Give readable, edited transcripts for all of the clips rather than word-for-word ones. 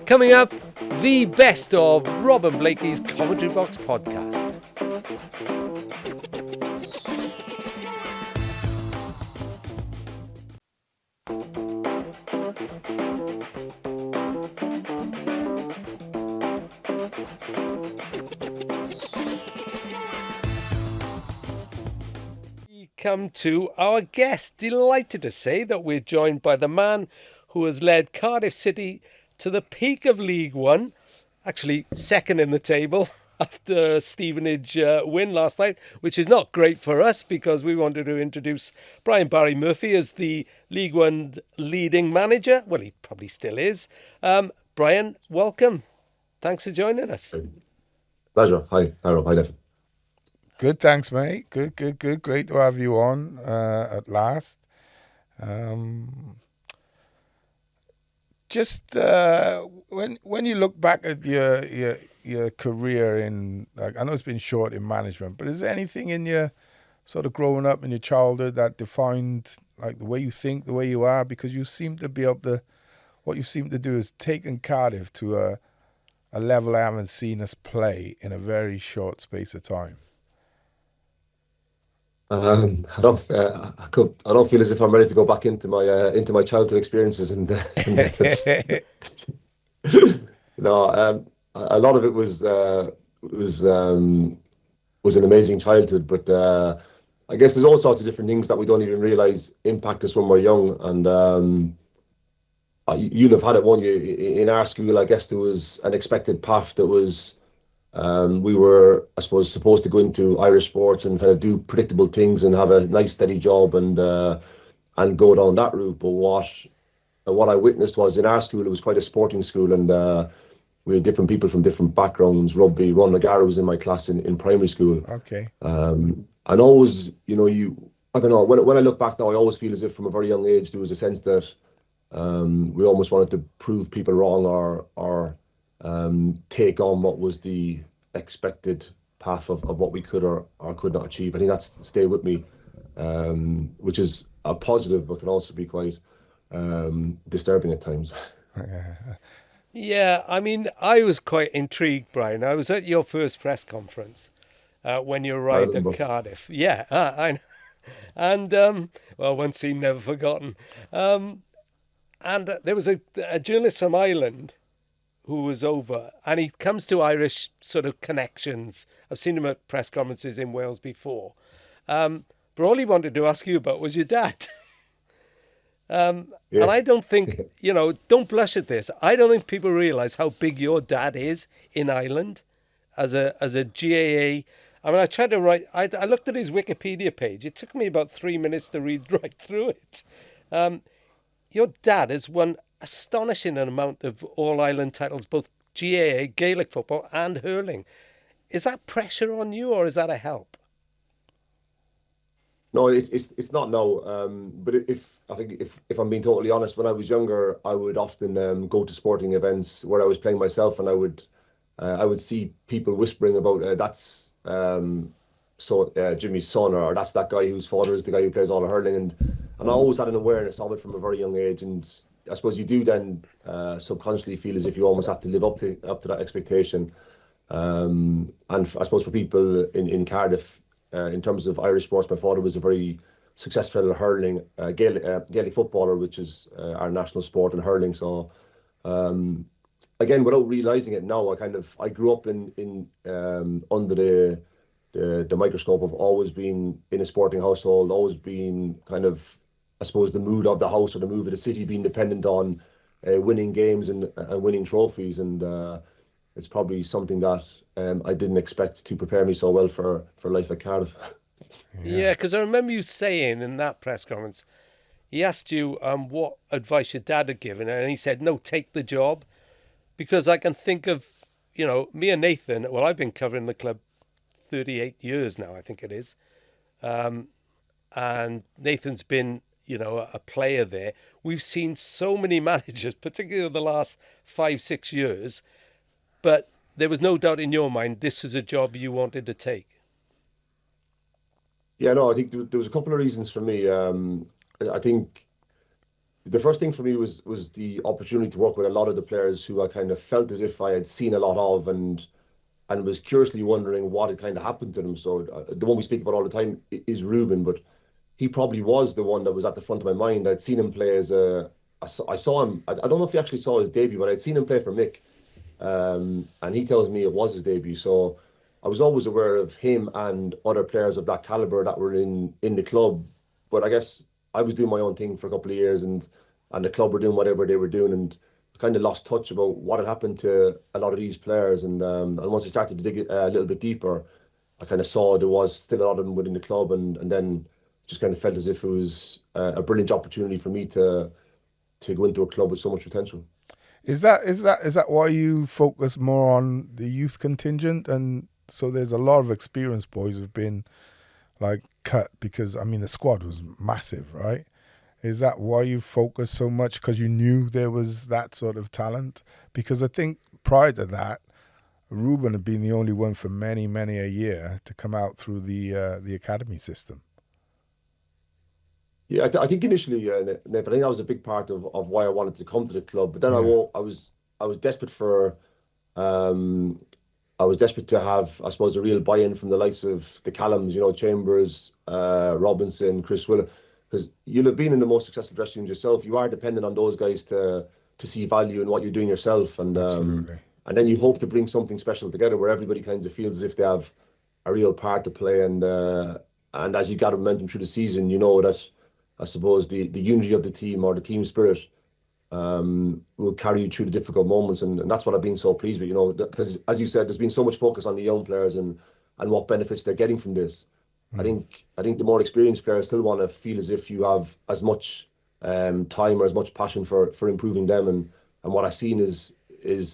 Coming up, the best of Rob and Blakey's Commentary Box podcast. We come to our guest. Delighted to say that we're joined by the man who has led Cardiff City to the peak of League One, actually second in the table after a Stevenage win last night, which is not great for us because we wanted to introduce Brian Barry Murphy as the League One leading manager. Well, he probably still is. Brian, welcome. Thanks for joining us. Pleasure. Hi, Harold. Hi, Nev. Good, thanks, mate. Good. Great to have you on at last. Just when you look back at your career in, like, I know it's been short in management, but is there anything in your sort of growing up in your childhood that defined like the way you think, the way you are? Because you seem to be able to, what you seem to do is taken Cardiff to a level I haven't seen us play in a very short space of time. I don't feel as if I'm ready to go back into my childhood experiences and no, a lot of it was an amazing childhood, but I guess there's all sorts of different things that we don't even realize impact us when we're young. And you'll have had it, won't you? In our school, I guess there was an expected path that was. We were, I suppose, supposed to go into Irish sports and kind of do predictable things and have a nice steady job and go down that route. But what I witnessed was in our school, it was quite a sporting school, and we had different people from different backgrounds. Rugby, Ron McGarry was in my class in primary school. Okay. And always, I don't know, when I look back now, I always feel as if from a very young age there was a sense that we almost wanted to prove people wrong or take on what was the expected path of what we could or could not achieve. I think that's stayed with me, which is a positive, but can also be quite disturbing at times. Yeah, I mean, I was quite intrigued, Brian. I was at your first press conference when you arrived at Cardiff. Yeah, I know. And, well, one scene never forgotten. And there was a journalist from Ireland who was over, and he comes to Irish sort of connections. I've seen him at press conferences in Wales before. But all he wanted to ask you about was your dad. Yeah. And I don't think, don't blush at this. I don't think people realise how big your dad is in Ireland as a GAA. I mean, I tried to write, I looked at his Wikipedia page. It took me about 3 minutes to read right through it. Your dad has won astonishing amount of All-Ireland titles, both GAA, Gaelic football and hurling. Is that pressure on you or is that a help? No, it's not, no. But if I'm being totally honest, when I was younger, I would often go to sporting events where I was playing myself, and I would see people whispering about that's Jimmy's son, or that's that guy whose father is the guy who plays all the hurling, and I always had an awareness of it from a very young age. And I suppose you do then subconsciously feel as if you almost have to live up to that expectation. And I suppose for people in Cardiff, in terms of Irish sports, my father was a very successful hurling Gaelic footballer, which is our national sport in hurling. So again, without realizing it now, I grew up in under the microscope of always being in a sporting household, always being kind of, I suppose, the mood of the house or the mood of the city being dependent on winning games and winning trophies. And it's probably something that I didn't expect to prepare me so well for life at Cardiff. Yeah, because I remember you saying in that press conference, he asked you what advice your dad had given, and he said, no, take the job. Because I can think of, me and Nathan, well, I've been covering the club 38 years now, I think it is. And Nathan's been, a player there. We've seen so many managers, particularly the last 5-6 years, but there was no doubt in your mind this was a job you wanted to take. Yeah, no, I think there was a couple of reasons for me. I think the first thing for me was the opportunity to work with a lot of the players who I kind of felt as if I had seen a lot of, and was curiously wondering what had kind of happened to them. So the one we speak about all the time is Ruben, but he probably was the one that was at the front of my mind. I'd seen him play as I saw him. I don't know if he actually saw his debut, but I'd seen him play for Mick, and he tells me it was his debut. So I was always aware of him and other players of that caliber that were in the club. But I guess I was doing my own thing for a couple of years, and the club were doing whatever they were doing, and kind of lost touch about what had happened to a lot of these players. And once I started to dig a little bit deeper, I kind of saw there was still a lot of them within the club, and then just kind of felt as if it was a brilliant opportunity for me to go into a club with so much potential. Is that why you focus more on the youth contingent? And so there's a lot of experienced boys who've been like cut, because I mean the squad was massive, right? Is that why you focus so much, because you knew there was that sort of talent? Because I think prior to that, Ruben had been the only one for many a year to come out through the academy system. Yeah, I think initially, Nate, I think that was a big part of why I wanted to come to the club. But then I was desperate for, I was desperate to have, I suppose, a real buy-in from the likes of the Callums, Chambers, Robinson, Chris Willer, because you'll have been in the most successful dressing rooms yourself. You are dependent on those guys to see value in what you're doing yourself, and then you hope to bring something special together where everybody kind of feels as if they have a real part to play. And as you gather momentum through the season, that, I suppose, the unity of the team, or the team spirit, will carry you through the difficult moments, and that's what I've been so pleased with, because as you said, there's been so much focus on the young players and what benefits they're getting from this. I think the more experienced players still want to feel as if you have as much time or as much passion for improving them, and what I've seen is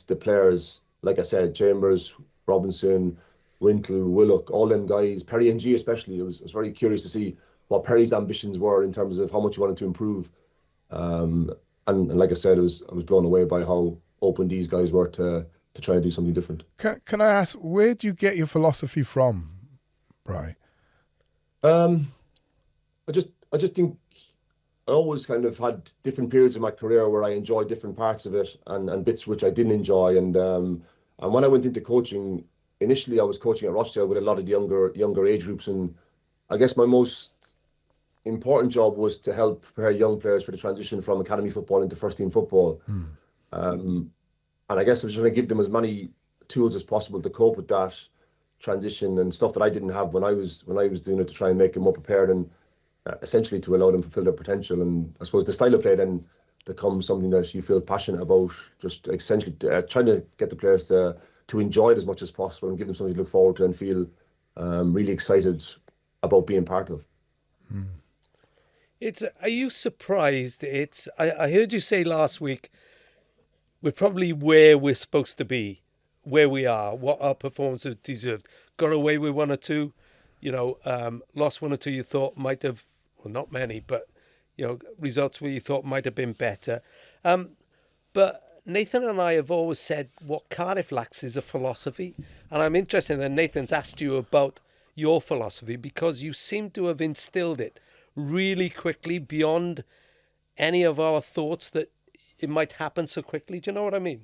the players, like I said, Chambers, Robinson, Wintle, Willock, all them guys, Perry and G especially. I was very curious to see what Perry's ambitions were in terms of how much he wanted to improve. And like I said, I was blown away by how open these guys were to try and do something different. Can I ask, where do you get your philosophy from, Bri? I just think I always kind of had different periods of my career where I enjoyed different parts of it, and bits which I didn't enjoy. And when I went into coaching, initially I was coaching at Rochdale with a lot of younger age groups, and I guess my most important job was to help prepare young players for the transition from academy football into first team football. And I guess I was trying to give them as many tools as possible to cope with that transition, and stuff that I didn't have when I was doing it, to try and make them more prepared, and essentially to allow them to fulfill their potential. And I suppose the style of play then becomes something that you feel passionate about, just essentially trying to get the players to enjoy it as much as possible, and give them something to look forward to and feel really excited about being part of. Are you surprised? I heard you say last week, we're probably where we're supposed to be, where we are, what our performance has deserved. Got away with one or two, lost one or two you thought might have, well, not many, but, results where you thought might have been better. But Nathan and I have always said what Cardiff lacks is a philosophy. And I'm interested that Nathan's asked you about your philosophy, because you seem to have instilled it really quickly, beyond any of our thoughts that it might happen so quickly. Do you know what I mean?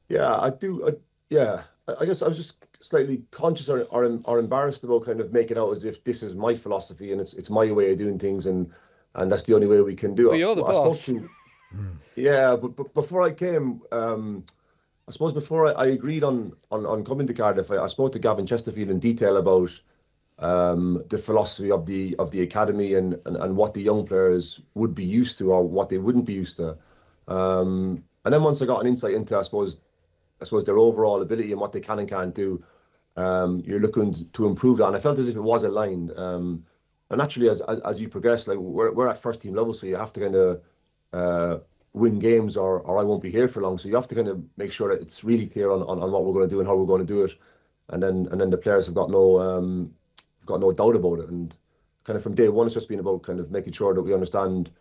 Yeah, I do. I guess I was just slightly conscious or embarrassed about kind of making out as if this is my philosophy and it's my way of doing things, and that's the only way we can do it. But you're the boss. Yeah, but before I came, I suppose before I agreed on coming to Cardiff, I spoke to Gavin Chesterfield in detail about the philosophy of the academy and what the young players would be used to, or what they wouldn't be used to. And then once I got an insight into, I suppose their overall ability and what they can and can't do, you're looking to improve that. And I felt as if it was aligned. And naturally, as you progress, like we're at first team level, so you have to kind of win games, or I won't be here for long. So you have to kind of make sure that it's really clear on what we're going to do and how we're going to do it. And then the players have got no doubt about it. And kind of from day one, it's just been about kind of making sure that we understand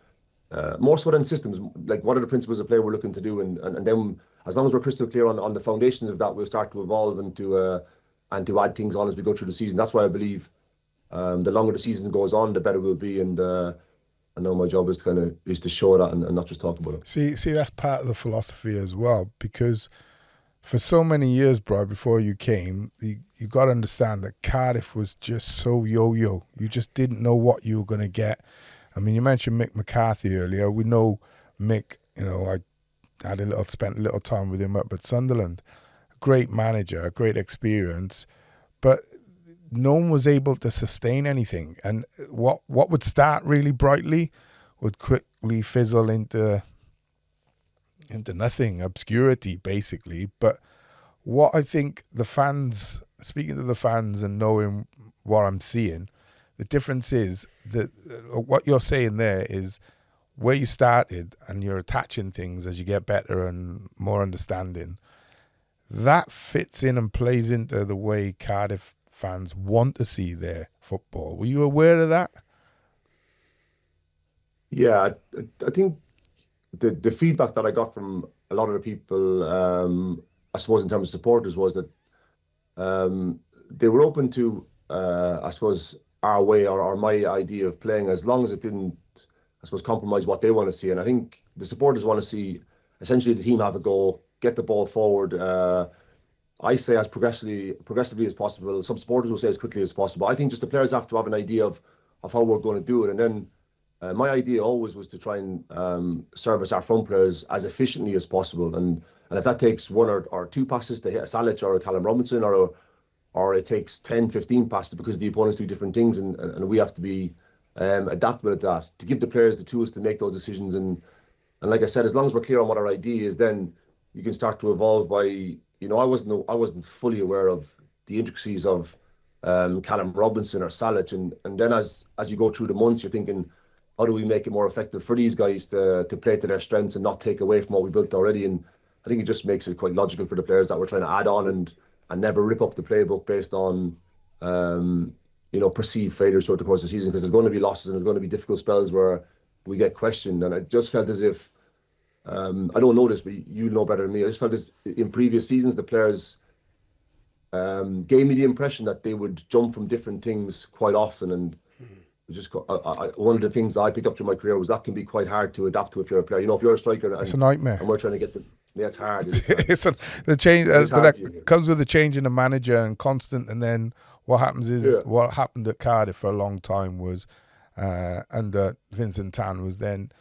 more so than systems, like what are the principles of play we're looking to do, and then as long as we're crystal clear on the foundations of that, we'll start to evolve and to add things on as we go through the season. That's why I believe the longer the season goes on, the better we'll be. And now my job is to show that and not just talk about it. See, that's part of the philosophy as well, because for so many years, bro, before you came, you got to understand that Cardiff was just so yo-yo. You just didn't know what you were going to get. I mean, you mentioned Mick McCarthy earlier. We know Mick, I spent a little time with him up at Sunderland. Great manager, great experience, but no one was able to sustain anything. And what would start really brightly would quickly fizzle into nothing, obscurity, basically. But what I think the fans, speaking to the fans and knowing what I'm seeing, the difference is that what you're saying there is where you started and you're attaching things as you get better and more understanding. That fits in and plays into the way Cardiff fans want to see their football. Were you aware of that? Yeah, I think the feedback that I got from a lot of the people, I suppose in terms of supporters, was that they were open to, I suppose, our way or my idea of playing, as long as it didn't, I suppose, compromise what they want to see. And I think the supporters want to see essentially the team have a goal, get the ball forward. I say as progressively as possible. Some supporters will say as quickly as possible. I think just the players have to have an idea of how we're going to do it. And then my idea always was to try and service our front players as efficiently as possible. And if that takes one or two passes to hit a Salic or a Callum Robinson, or it takes 10, 15 passes because the opponents do different things, and we have to be adaptable at that, to give the players the tools to make those decisions. And like I said, as long as we're clear on what our idea is, then you can start to evolve by, I wasn't fully aware of the intricacies of Callum Robinson or Salic, and then as you go through the months, you're thinking, how do we make it more effective for these guys to play to their strengths and not take away from what we built already? And I think it just makes it quite logical for the players that we're trying to add on and never rip up the playbook based on perceived failures throughout the course of the season, because there's going to be losses and there's going to be difficult spells where we get questioned. And I just felt as if, I don't know this, but you know better than me, I just felt as in previous seasons the players gave me the impression that they would jump from different things quite often. And just one of the things that I picked up through my career was that can be quite hard to adapt to if you're a player. If you're a striker, it's a nightmare, and we're trying to get the. Yeah, it's hard. The change, but that comes with the change in the manager and constant. And then what happens is what happened at Cardiff for a long time was under Vincent Tan was then,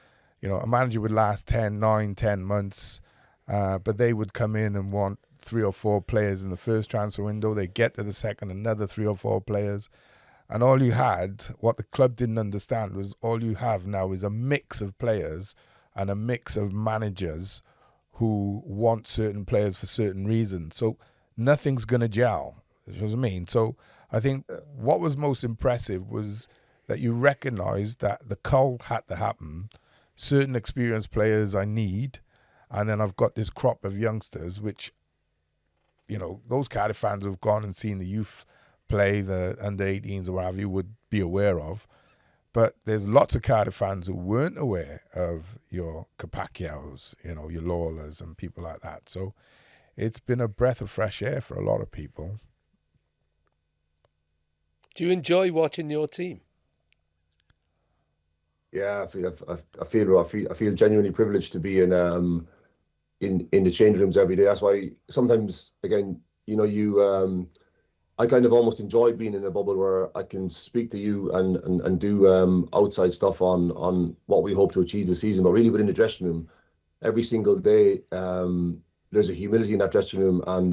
a manager would last 10 months, but they would come in and want 3 or 4 players in the first transfer window. They get to the second, another 3 or 4 players. And all you had, what the club didn't understand, was all you have now is a mix of players and a mix of managers who want certain players for certain reasons. So nothing's going to gel. You know what I mean? So I think what was most impressive was that you recognised that the cull had to happen. Certain experienced players I need, and then I've got this crop of youngsters, which, those Cardiff fans who've gone and seen the youth play, the under-18s or whatever, you would be aware of. But there's lots of Cardiff fans who weren't aware of your Capacios, your Lawlers and people like that. So it's been a breath of fresh air for a lot of people. Do you enjoy watching your team? Yeah, I feel genuinely privileged to be in the change rooms every day. That's why sometimes, again, I kind of almost enjoy being in a bubble where I can speak to you and do outside stuff on what we hope to achieve this season. But really within the dressing room, every single day, there's a humility in that dressing room and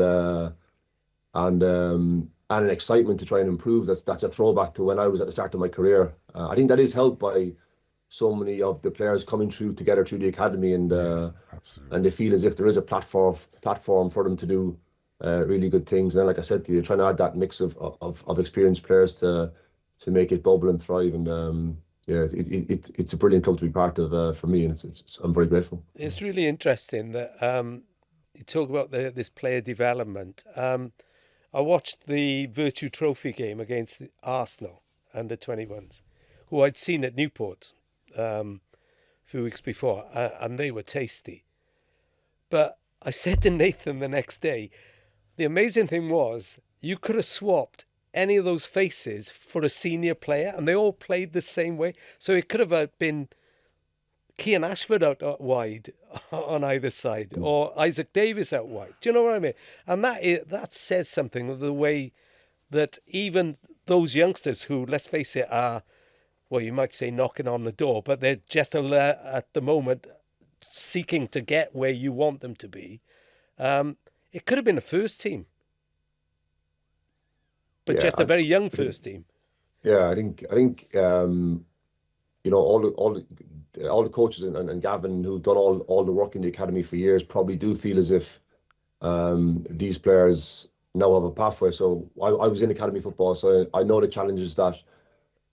an excitement to try and improve. That's a throwback to when I was at the start of my career. I think that is helped by so many of the players coming together through the academy, and they feel as if there is a platform for them to do really good things. And then, like I said to you, trying to add that mix of experienced players to make it bubble and thrive. And it's a brilliant club to be part of for me, and I'm very grateful. It's really interesting that you talk about this player development. I watched the Virtue Trophy game against the Arsenal under 21s, who I'd seen at Newport a few weeks before, and they were tasty. But I said to Nathan the next day, the amazing thing was you could have swapped any of those faces for a senior player, and they all played the same way. So it could have been Kean Ashford out wide on either side, or Isaac Davis out wide. Do you know what I mean? And that says something of the way that even those youngsters who, let's face it, are, well, you might say knocking on the door, but they're just at the moment seeking to get where you want them to be. It could have been a first team, but just a very young first team. Yeah, I think you know, all the coaches and Gavin, who've done all the work in the academy for years, probably do feel as if these players now have a pathway. So I was in academy football, so I know the challenges that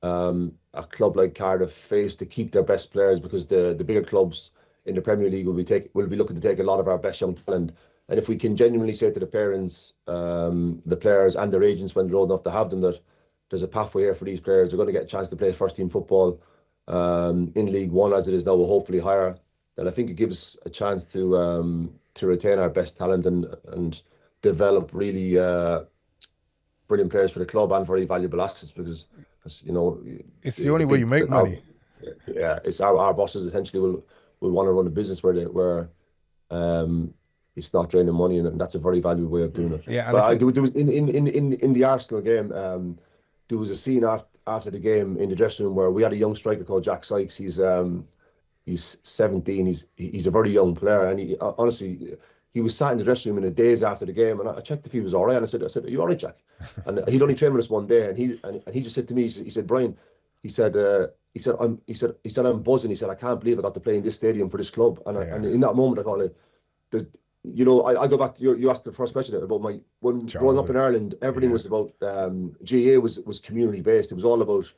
a club like Cardiff face to keep their best players, because the bigger clubs in the Premier League will be looking to take a lot of our best young talent. And if we can genuinely say to the parents, the players and their agents when they're old enough to have them, that there's a pathway here for these players, they're going to get a chance to play first team football in League One as it is now, or hopefully higher, then I think it gives a chance to retain our best talent and develop really brilliant players for the club and very valuable assets, because you know, it's the only way you make money. Yeah, it's our bosses essentially will want to run a business where it's not draining money, and that's a very valuable way of doing it. Yeah, but there was in the Arsenal game, there was a scene after the game in the dressing room where we had a young striker called Jack Sykes. He's 17. He's a very young player, and he honestly, he was sat in the dressing room in the days after the game, and I checked if he was all right, and I said, "Are you all right, Jack?" And he'd only trained with us one day, and he just said to me, he said, "Brian," he said, "I'm buzzing." He said, "I can't believe I got to play in this stadium for this club." And in that moment, I thought, like, you know, I go back to you asked the first question about when growing up in Ireland, everything was about GAA was community based. It was all about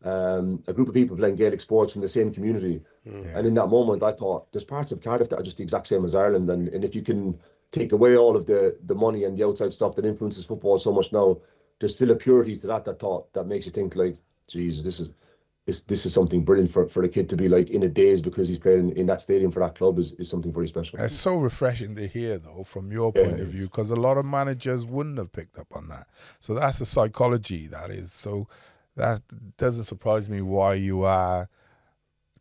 a group of people playing Gaelic sports from the same community. And in that moment, I thought there's parts of Cardiff that are just the exact same as Ireland, and if you can take away all of the money and the outside stuff that influences football so much now, there's still a purity to that makes you think, like, Jesus, this is something brilliant for the kid to be like in a daze because he's playing in that stadium for that club is something very special. It's so refreshing to hear, though, from your point of view, because a lot of managers wouldn't have picked up on that. So that's the psychology that is. So that doesn't surprise me why you are,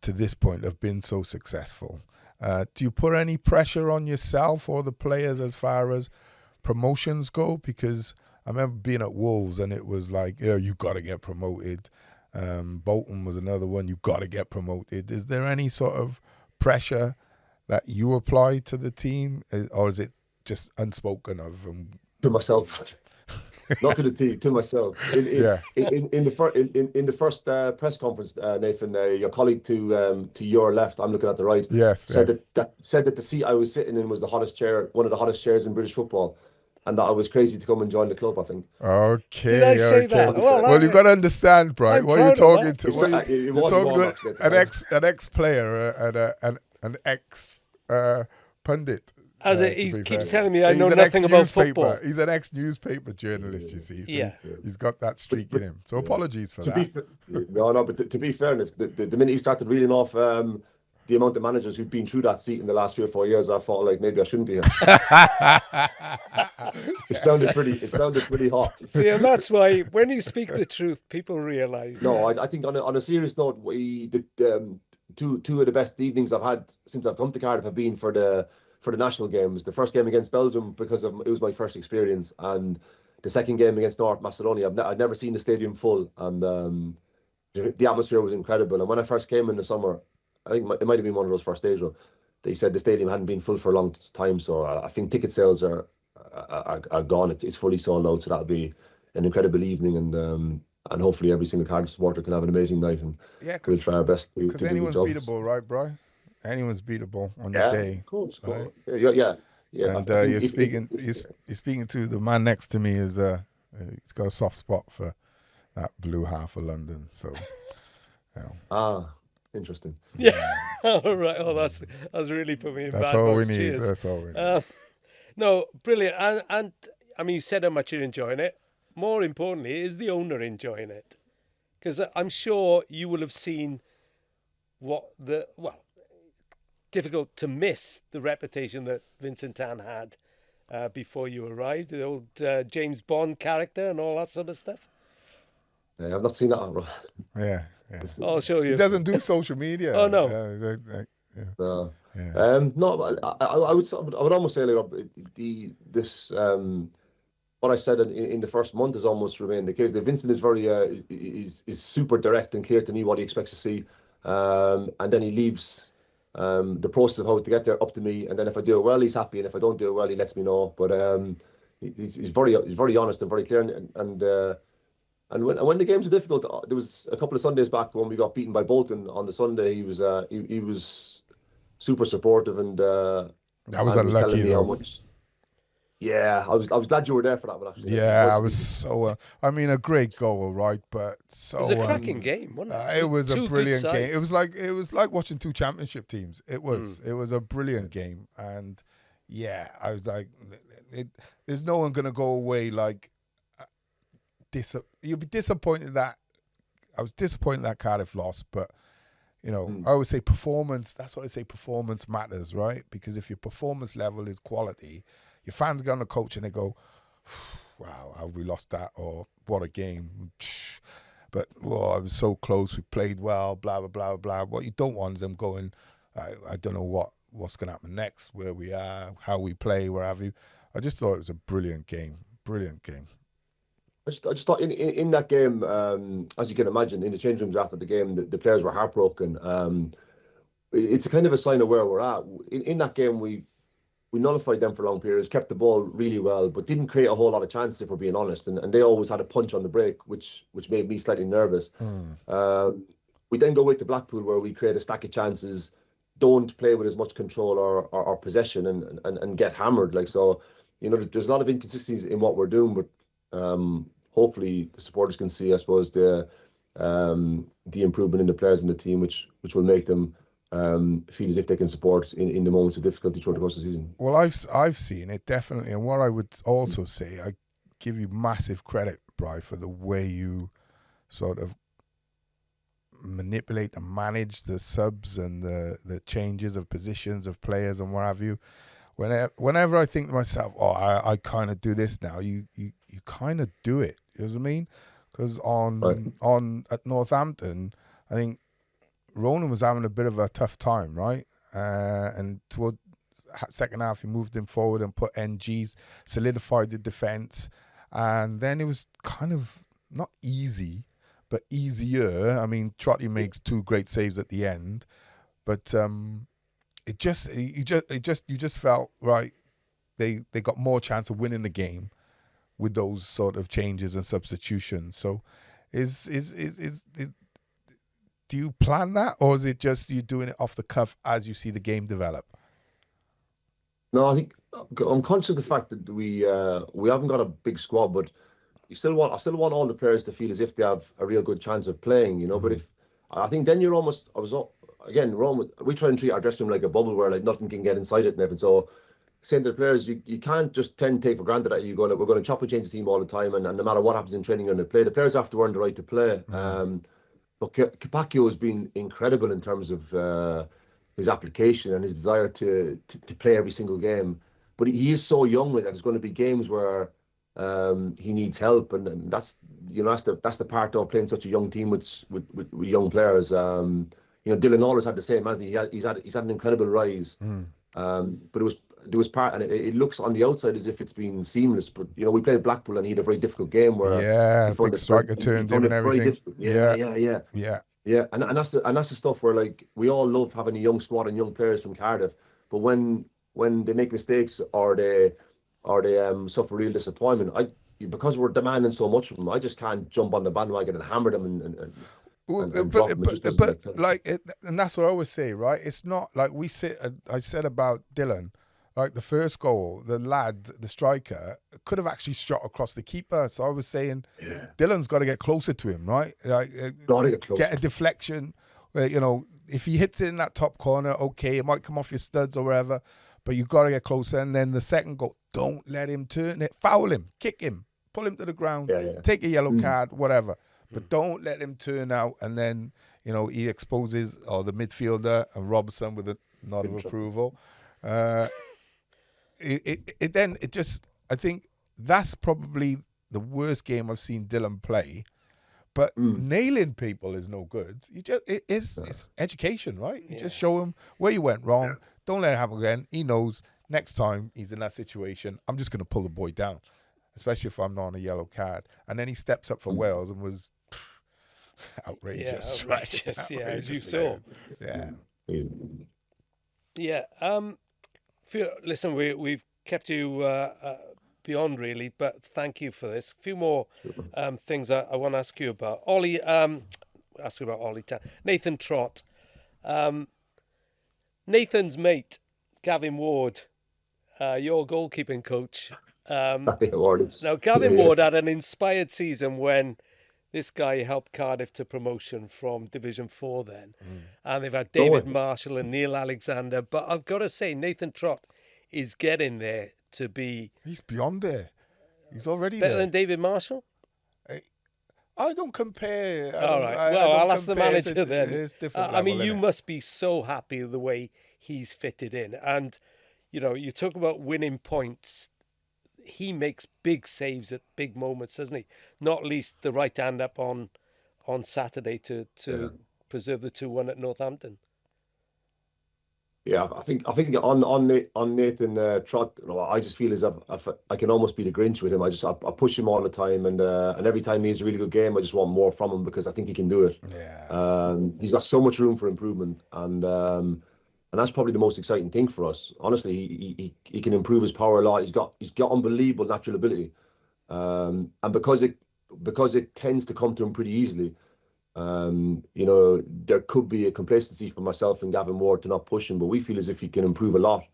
to this point, have been so successful. Do you put any pressure on yourself or the players as far as promotions go? Because I remember being at Wolves and it was like, you've got to get promoted. Bolton was another one, you've got to get promoted. Is there any sort of pressure that you apply to the team, or is it just unspoken of? To myself, not to the team, to myself. In the first press conference, Nathan, your colleague to your left, I'm looking at the right, said that the seat I was sitting in was the hottest chair, one of the hottest chairs in British football. And that I was crazy to come and join the club, I think. Okay. Did I say that? Well, you've got to understand, Brian. What you're talking to, you're talking to an ex-player and an ex-pundit. He keeps telling me I know nothing about football. He's an ex-newspaper journalist, you see. So he's got that streak in him. So apologies for that. But to be fair, the minute he started reeling off the amount of managers who've been through that seat in the last 3 or 4 years, I thought, like, maybe I shouldn't be here. It sounded pretty hot. See, and that's why when you speak the truth, people realise. No, I think on a serious note, two of the best evenings I've had since I've come to Cardiff have been for the national games. The first game against Belgium, because it was my first experience, and the second game against North Macedonia. I'd never seen the stadium full, and the atmosphere was incredible. And when I first came in the summer, I think it might have been one of those first days, they said the stadium hadn't been full for a long time. So I think ticket sales are gone. It's fully sold out. So that'll be an incredible evening, and hopefully every single Cardiff supporter can have an amazing night. And we'll try our best. Because anyone's beatable, right, Brian? Anyone's beatable on the day. Of course. Right? Yeah. And you're speaking to the man next to me. He's got a soft spot for that blue half of London. So, interesting. Yeah. All right. Oh, that's really put me in bad books. Cheers. That's all we need. No, brilliant. And I mean, you said how much you're enjoying it. More importantly, is the owner enjoying it? Because I'm sure you will have seen difficult to miss the reputation that Vincent Tan had before you arrived, the old James Bond character and all that sort of stuff. I've not seen that. Yeah. I'll show you. He doesn't do social media. Oh, no. No. Yeah. No, but I would almost say like what I said in the first month has almost remained the case. The Vincent is very is super direct and clear to me what he expects to see, and then he leaves the process of how to get there up to me. And then if I do it well, he's happy, and if I don't do it well, he lets me know. But he's very honest and very clear, and when the games are difficult, there was a couple of Sundays back when we got beaten by Bolton on the Sunday. He was super supportive, and that was and unlucky telling me how though. much. Yeah, I was glad you were there for that one actually. Yeah, I was so. I mean, a great goal, right? But so it was a cracking game, wasn't it? It was a Two brilliant good game. sides. It was like watching two championship teams. It was a brilliant game, and yeah, I was like, there's no one gonna go away like. You'll be disappointed that I was disappointed that Cardiff lost, but you know, I always say performance. That's what I say. Performance matters, right? Because if your performance level is quality, your fans go on the coach and they go, "Wow, how we lost that?" Or "What a game!" But I was so close. We played well. Blah blah blah blah. What you don't want is them going, "I don't know what's going to happen next. Where we are, how we play, where have you." I just thought it was a brilliant game. Brilliant game. I just thought in that game, as you can imagine, in the change rooms after the game, the players were heartbroken. It's a kind of a sign of where we're at. In that game, we nullified them for long periods, kept the ball really well, but didn't create a whole lot of chances, if we're being honest. And they always had a punch on the break, which made me slightly nervous. We then go away to Blackpool, where we create a stack of chances, don't play with as much control or possession, and get hammered. Like, so, you know, there's a lot of inconsistencies in what we're doing, but hopefully the supporters can see, I suppose, the improvement in the players in the team, which will make them feel as if they can support in the moments of difficulty throughout the course of the season. Well, I've seen it definitely, and what I would also say, I give you massive credit, Bri, for the way you sort of manipulate and manage the subs and the changes of positions of players and what have you. Whenever I think to myself, I kind of do this now, you kind of do it. You know what I mean? Because at Northampton, I think Ronan was having a bit of a tough time, right? And toward second half, he moved him forward and put NGs, solidified the defence, and then it was kind of not easy, but easier. I mean, Trotty makes two great saves at the end, but you just felt right. They got more chance of winning the game with those sort of changes and substitutions. So, do you plan that, or is it just you doing it off the cuff as you see the game develop? No, I think I'm conscious of the fact that we haven't got a big squad, but I still want all the players to feel as if they have a real good chance of playing, you know. But if I think then we try and treat our dressing room like a bubble where like nothing can get inside it and everything. So saying to the players, you can't just take for granted that we're going to chop and change the team all the time, and no matter what happens in training, you're going to play. The players have to earn the right to play. But Capaccio has been incredible in terms of his application and his desire to play every single game. But he is so young that there's going to be games where he needs help, and that's the part of playing such a young team with young players. Dylan always had the same, hasn't he? He's had an incredible rise. But there was part, and it looks on the outside as if it's been seamless. But we played Blackpool, and he had a very difficult game where big striker turned him and everything. Yeah, and that's the stuff where like we all love having a young squad and young players from Cardiff, but when they make mistakes or they suffer real disappointment, because we're demanding so much of them, I just can't jump on the bandwagon and hammer them and and that's what I always say, right? It's not like I said about Dylan, like the first goal, the lad, the striker, could have actually shot across the keeper. So I was saying, Dylan's got to get closer to him, right? Like, get a deflection. If he hits it in that top corner, okay, it might come off your studs or wherever, but you've got to get closer. And then the second goal, don't let him turn it, foul him, kick him, pull him to the ground, take a yellow card, whatever. But don't let him turn out, and then he exposes the midfielder and Robson with a nod of approval. I think that's probably the worst game I've seen Dylan play. But nailing people is no good. It's education, right? You just show him where you went wrong. Yeah. Don't let it happen again. He knows next time he's in that situation, I'm just going to pull the boy down, especially if I'm not on a yellow card. And then he steps up for Wales and was outrageous. Yeah, outrageous. Yeah, as you saw. Yeah. Yeah. Listen, we've kept you beyond really, but thank you for this. A few more things I want to ask you about. Ollie, Nathan Trott. Nathan's mate, Gavin Ward, your goalkeeping coach. Now, Gavin Ward had an inspired season when this guy helped Cardiff to promotion from Division 4 then. And they've had David Marshall and Neil Alexander. But I've got to say, Nathan Trott is getting there to be... He's beyond there. He's already better there. Than David Marshall? I don't compare. All right. I'll ask the manager then. It's different I mean, you must be so happy with the way he's fitted in. And, you know, you talk about winning points. He makes big saves at big moments, doesn't he? Not least the right hand up on Saturday to preserve the 2-1 at Northampton. Yeah, I think on Nathan Trott, you know, I just feel as if I can almost be the Grinch with him. I push him all the time, and every time he has a really good game, I just want more from him because I think he can do it. Yeah. He's got so much room for improvement, and that's probably the most exciting thing for us. Honestly, he can improve his power a lot. He's got unbelievable natural ability, and because it tends to come to him pretty easily. You know, there could be a complacency for myself and Gavin Ward to not push him, but we feel as if he can improve a lot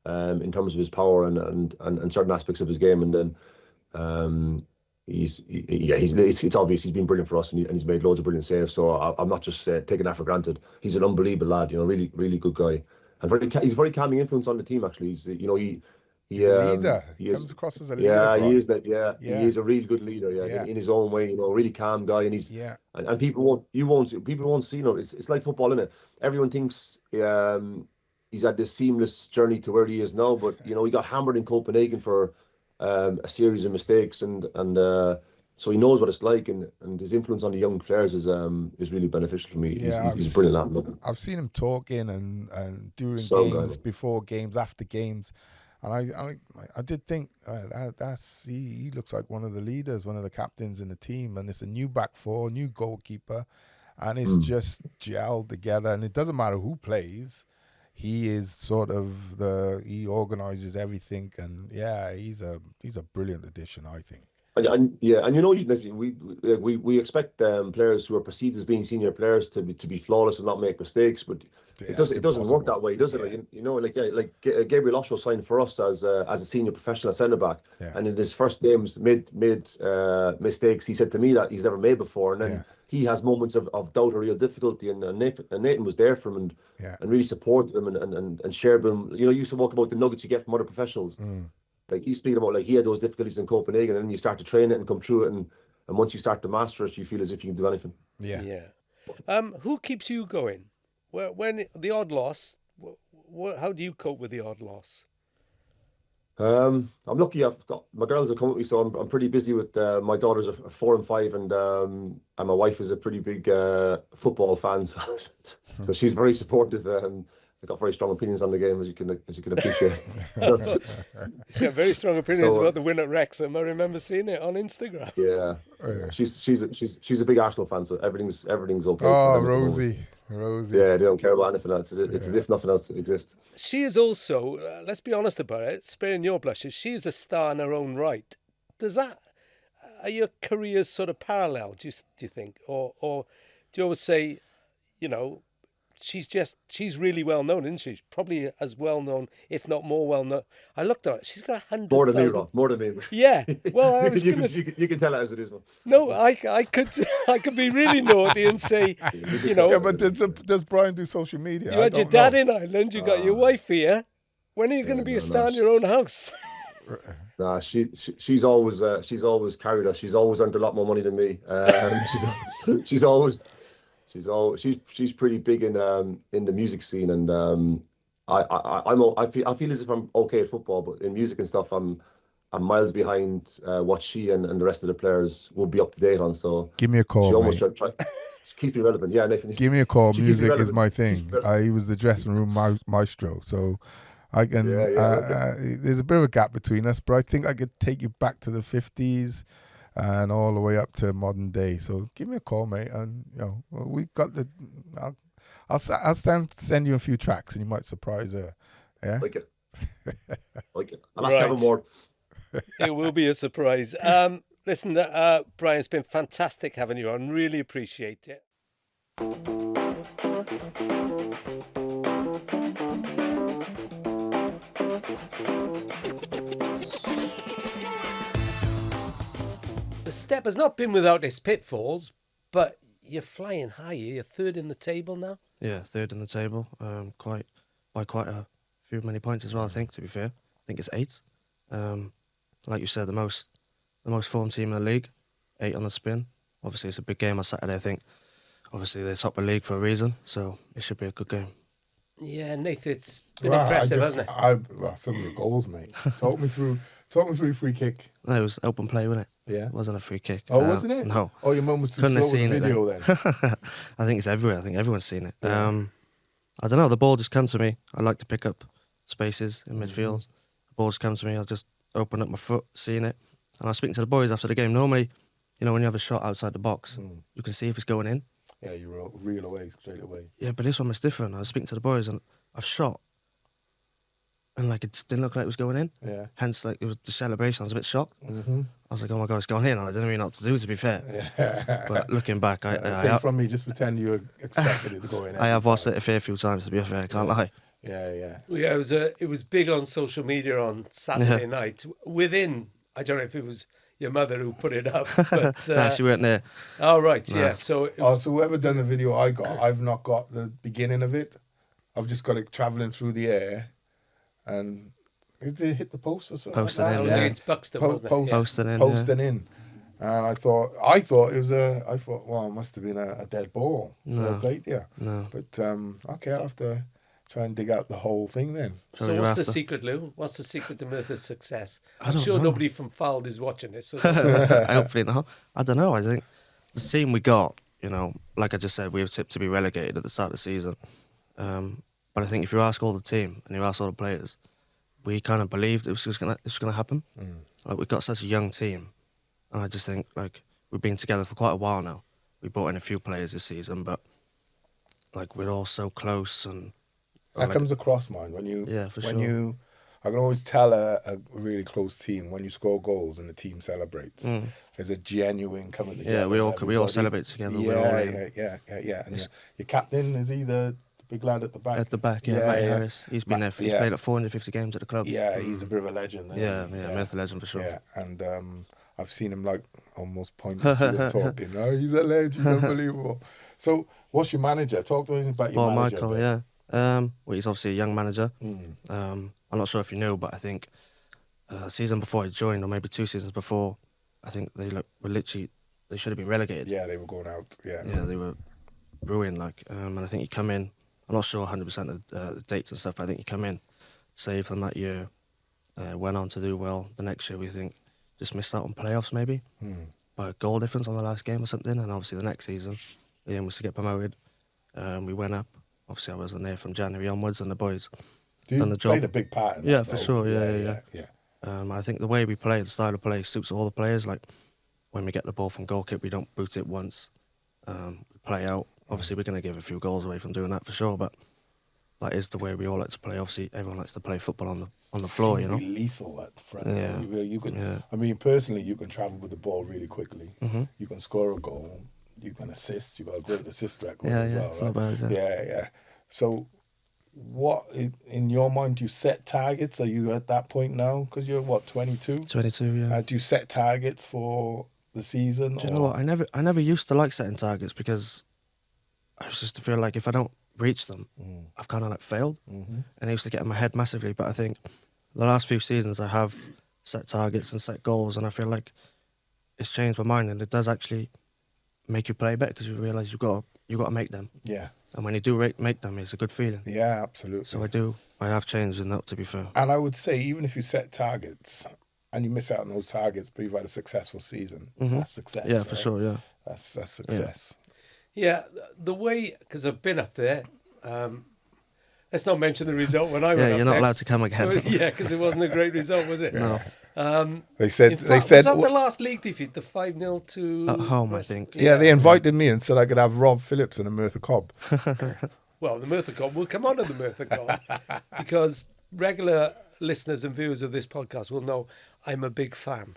in terms of his power and certain aspects of his game. And then it's obvious he's been brilliant for us, and he's made loads of brilliant saves. So I'm not just taking that for granted. He's an unbelievable lad, you know, really, really good guy, and he's a very calming influence on the team. Actually, he's a leader. He comes across as a leader. Yeah, he is that. Yeah, he is a really good leader. Yeah, in his own way. You know, a really calm guy, and he's and people won't see. You know, it's like football, isn't it? Everyone thinks he's had this seamless journey to where he is now, but you know, he got hammered in Copenhagen for a series of mistakes, and so he knows what it's like, and his influence on the young players is really beneficial for me. Yeah, he's brilliant. Lad. I've seen him talking and during games, before games, after games. And I did think he looks like one of the leaders, one of the captains in the team, and it's a new back four, new goalkeeper, and it's just gelled together. And it doesn't matter who plays, he is sort of he organises everything, and he's a brilliant addition, I think. And you know, we expect players who are perceived as being senior players to be flawless and not make mistakes, but it doesn't work that way, does it? Yeah. You know, like Gabriel Osho signed for us as a senior professional centre back, and in his first games made mistakes he said to me that he's never made before, and then he has moments of doubt or real difficulty, and Nathan was there for him and really supported him and shared with him. You know, you used to talk about the nuggets you get from other professionals. Like he's speaking about, like he had those difficulties in Copenhagen, and then you start to train it and come through it, and once you start to master it, you feel as if you can do anything. Yeah. Who keeps you going? When the odd loss, how do you cope with the odd loss? I'm lucky. I've got my girls have come with me, so I'm pretty busy with my daughters are 4 and 5, and my wife is a pretty big football fan, so she's very supportive. I've got very strong opinions on the game, as you can appreciate. Yeah, very strong opinions about the win at Wrexham. I remember seeing it on Instagram. Yeah, she's a big Arsenal fan, so everything's okay. Oh, Rosie. Yeah, they don't care about anything else. It's as if nothing else exists. She is also, let's be honest about it, sparing your blushes, she is a star in her own right. Are your careers sort of parallel, do you think? Or do you always say, you know, she's really well known, isn't she? Probably as well known, if not more well known. I looked at it. She's got 100,000. More than me, Rob. More than me. Yeah. Well, I was you can tell it as it is, man. No, I could be really naughty and say, you know. Yeah, but does Brian do social media? You had your dad in Ireland. You got your wife here. When are you going to be a star in your own house? Nah, she's always carried us. She's always earned a lot more money than me. She's pretty big in the music scene, and I feel as if I'm okay at football, but in music and stuff, I'm miles behind what she and the rest of the players would be up to date on. So Give me a call, she almost mate. try keep me relevant. Yeah, Nathan, Give me a call. she keeps me Music is relevant. my thing. He was the dressing room maestro, so I can. There's a bit of a gap between us, but I think I could take you back to the 50s and all the way up to modern day. So give me a call, mate, and we got the. I'll send you a few tracks, and you might surprise her. Yeah, like it. I'll ask Kevin more. It will be a surprise. Listen, Brian, it's been fantastic having you on. Really appreciate it. The step has not been without its pitfalls, but you're flying high. You're third in the table now. Yeah, third in the table. Quite a few many points as well. I think, to be fair, I think it's 8. Like you said, the most formed team in the league, 8 on the spin. Obviously, it's a big game on Saturday. I think. Obviously, they top the league for a reason, so it should be a good game. Yeah, Nathan, it's been impressive, hasn't it? Some of the goals, mate. Talk me through the free kick. No, it was open play, wasn't it? Yeah. It wasn't a free kick. Oh, wasn't it? No. Oh, your mum was too Couldn't slow have with seen the video it then. I think it's everywhere. I think everyone's seen it. Yeah. I don't know. The ball just come to me. I like to pick up spaces in midfield. The ball just comes to me. I'll just open up my foot, seeing it. And I was speaking to the boys after the game. Normally, when you have a shot outside the box, you can see if it's going in. Yeah, you reel away straight away. Yeah, but this one was different. I was speaking to the boys and I've shot. And it just didn't look like it was going in. Yeah. Hence, it was the celebration. I was a bit shocked. Mm-hmm. I was like, oh my God, it's gone in. And I didn't really know what to do, to be fair. Yeah. But looking back, take from me, just pretend you expected it to go in. I have watched it a fair few times, to be fair. I can't lie. Yeah. Yeah, it was big on social media on Saturday night. I don't know if it was your mother who put it up, but No, she weren't there. Oh right, No. yeah. So whoever done the video I've not got the beginning of it. I've just got it travelling through the air, and did it hit the post or something? Posted like in, that? was against Buxton, wasn't it? Posting in. And I thought well, it must have been a dead ball. No. Plate, yeah. No. But okay, I'll have to try and dig out the whole thing then. So what's the secret, Lou? What's the secret to Merthyr's success? I'm don't sure know. nobody from Fylde is watching this. So Hopefully not. I don't know. I think the team we got, like I just said, we were tipped to be relegated at the start of the season. But I think if you ask all the team and you ask all the players, we kind of believed it was going to happen. Like, we've got such a young team, and I just think we've been together for quite a while now. We brought in a few players this season, but we're all so close and. That comes across, man. I can always tell a really close team when you score goals and the team celebrates. There's a genuine coming together. Yeah, we all celebrate together. Yeah. And your captain is he the big lad at the back? At the back, Matty Harris. He's been there. He's played 450 games at the club. Yeah, he's a bit of a legend. Yeah, Merthyr legend for sure. Yeah, and I've seen him almost pointing to him talking. Oh, he's a legend. He's unbelievable. So, what's your manager? Talk to us about your manager. Michael, yeah. Well, he's obviously a young manager. I'm not sure if you know, but I think season before I joined, or maybe 2 seasons before, I think they they should have been relegated. Yeah, they were going out. Yeah, they were ruined. And I think you come in. I'm not sure 100% of the dates and stuff, but I think you come in, save them that year, went on to do well. The next year, we think just missed out on playoffs maybe, by a goal difference on the last game or something. And obviously the next season, the aim was to get promoted. We went up. Obviously, I wasn't there from January onwards, and the boys done the job. Played a big part in that. Yeah, for sure. Yeah. Yeah. I think the way we play, the style of play, suits all the players. Like, when we get the ball from goal kick, we don't boot it once. We play out. Obviously, we're going to give a few goals away from doing that for sure, but that is the way we all like to play. Obviously, everyone likes to play football on the floor, Seems to be lethal at front. Yeah. You can. I mean, personally, you can travel with the ball really quickly. You can score a goal. You can assist. You got a great assist record as well. It's not bad, is it? Yeah. So, what in your mind do you set targets? Are you at that point now? Because you're 22. 22, yeah. Do you set targets for the season? Do you know what? I never used to like setting targets because I was just to feel like if I don't reach them, I've kind of failed. And I used to get in my head massively. But I think the last few seasons I have set targets and set goals, and I feel like it's changed my mind, and it does actually make you play better because you realise you've got to make them. Yeah. And when you do make them, it's a good feeling. Yeah, absolutely. So I have changed in that, to be fair. And I would say, even if you set targets, and you miss out on those targets, but you've had a successful season. That's success. Yeah, for right? sure. Yeah. That's success. Yeah, the way, because I've been up there. Let's not mention the result when I went Yeah, up you're not there. allowed to come again. Yeah, because it wasn't a great result, was it? No. They said Was that the last league defeat, the 5-0 to At home, I think. yeah, they invited me and said I could have Rob Phillips and a Merthyr Cobb. Well, the Merthyr Cobb, we'll come on to the Merthyr Cobb because regular listeners and viewers of this podcast will know I'm a big fan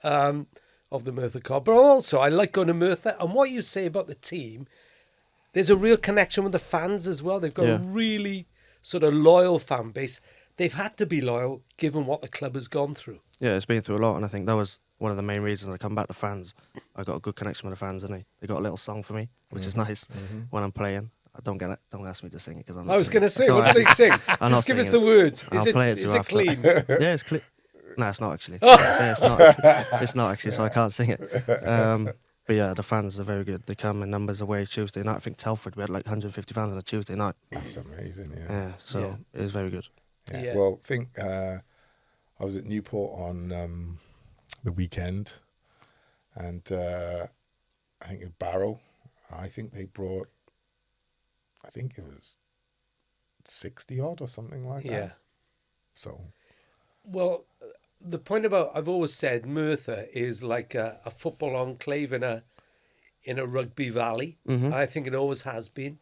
of the Merthyr Cobb. But also, I like going to Merthyr. And what you say about the team, there's a real connection with the fans as well. They've got a really sort of loyal fan base. They've had to be loyal given what the club has gone through. Yeah, it's been through a lot, and I think that was one of the main reasons I come back to fans. I got a good connection with the fans, and they got a little song for me, which is nice when I'm playing. I don't get it. Don't ask me to sing it because I'm not. I was going to say, Don't what do ask they me. sing? I'm not Just give us singing the words. I'll play it to Is you it after. clean? Yeah, it's clean. No, it's not actually. Yeah, it's not. Actually. It's not actually, so I can't sing it. But yeah, the fans are very good. They come in numbers away Tuesday night. I think Telford, we had like 150 fans on a Tuesday night. That's amazing. Yeah, so it was very good. Yeah. Well, I think I was at Newport on the weekend, and I think at Barrow, I think they brought, I think it was 60 odd or something like that. Yeah. So. Well, the point about, I've always said Merthyr is like a football enclave in a rugby valley. I think it always has been.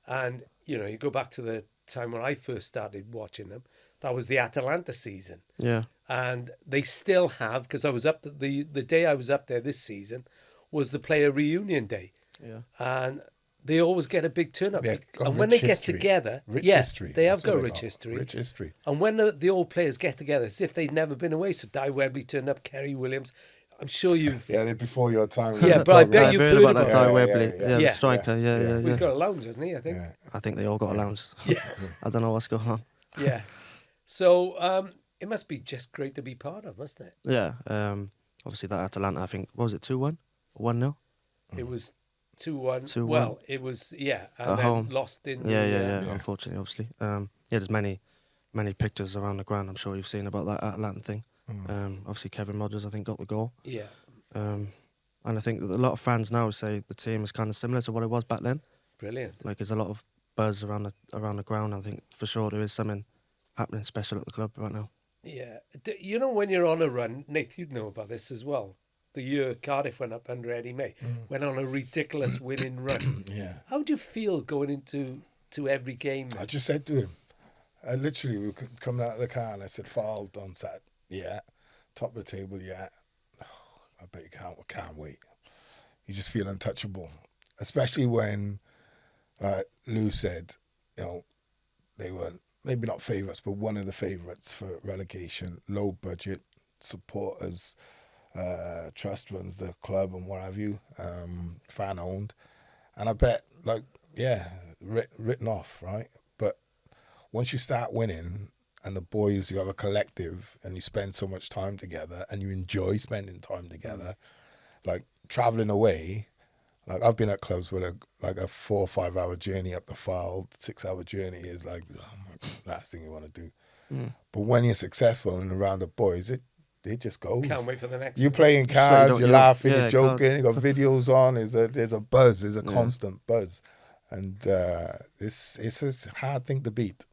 And, you know, you go back to the time when I first started watching them, that was the Atalanta season. Yeah. And they still have, because I was up, the day I was up there this season was the player reunion day. Yeah. And they always get a big turn up. Yeah, And when they get together, history. they have That's what got they rich history. Rich history. And when the old players get together, it's as if they'd never been away. So Di Webley turned up, Kerry Williams. I'm sure you've... Yeah, they're before your time. Yeah, but I bet I've you've heard heard about that Di it. Webley. Yeah, The striker. Yeah. He's got a lounge, hasn't he, I think? Yeah. I think they all got a lounge. Yeah. I don't know what's going on. Yeah. So it must be just great to be part of, mustn't it? Yeah. Obviously that Atalanta, I think, what was it, 2-1? 1-0? It was 2-1. 2-1. Well, it was, and At then home. lost in... Yeah, unfortunately, obviously. Yeah, there's many pictures around the ground, I'm sure you've seen about that Atalanta thing. Obviously Kevin Rodgers, I think, got the goal. Yeah. And I think that a lot of fans now say the team is kind of similar to what it was back then. Brilliant. Like there's a lot of buzz around the ground. I think for sure there is something happening special at the club right now. Yeah. You know, when you're on a run, Nath, you'd know about this as well. The year Cardiff went up under Eddie May, went on a ridiculous winning run. Yeah. How do you feel going into every game? I just said to him, literally, we were coming out of the car and I said, foul done, sat, yeah. Top of the table, yeah. I bet you can't wait. You just feel untouchable. Especially when, like Lou said, you know, they were maybe not favourites, but one of the favourites for relegation, low budget, supporters, trust runs the club and what have you, fan owned. And I bet, like, yeah, written off, right? But once you start winning and the boys, you have a collective and you spend so much time together and you enjoy spending time together, like travelling away, like I've been at clubs where like a 4 or 5 hour journey up the Fylde, 6 hour journey is like, oh my, last thing you want to do. But when you're successful and around the boys, it just goes. Can't wait for the next You're one. playing cards, you're laughing, you're joking, can't. you got videos on, there's a buzz, there's a constant buzz. And it's a hard thing to beat.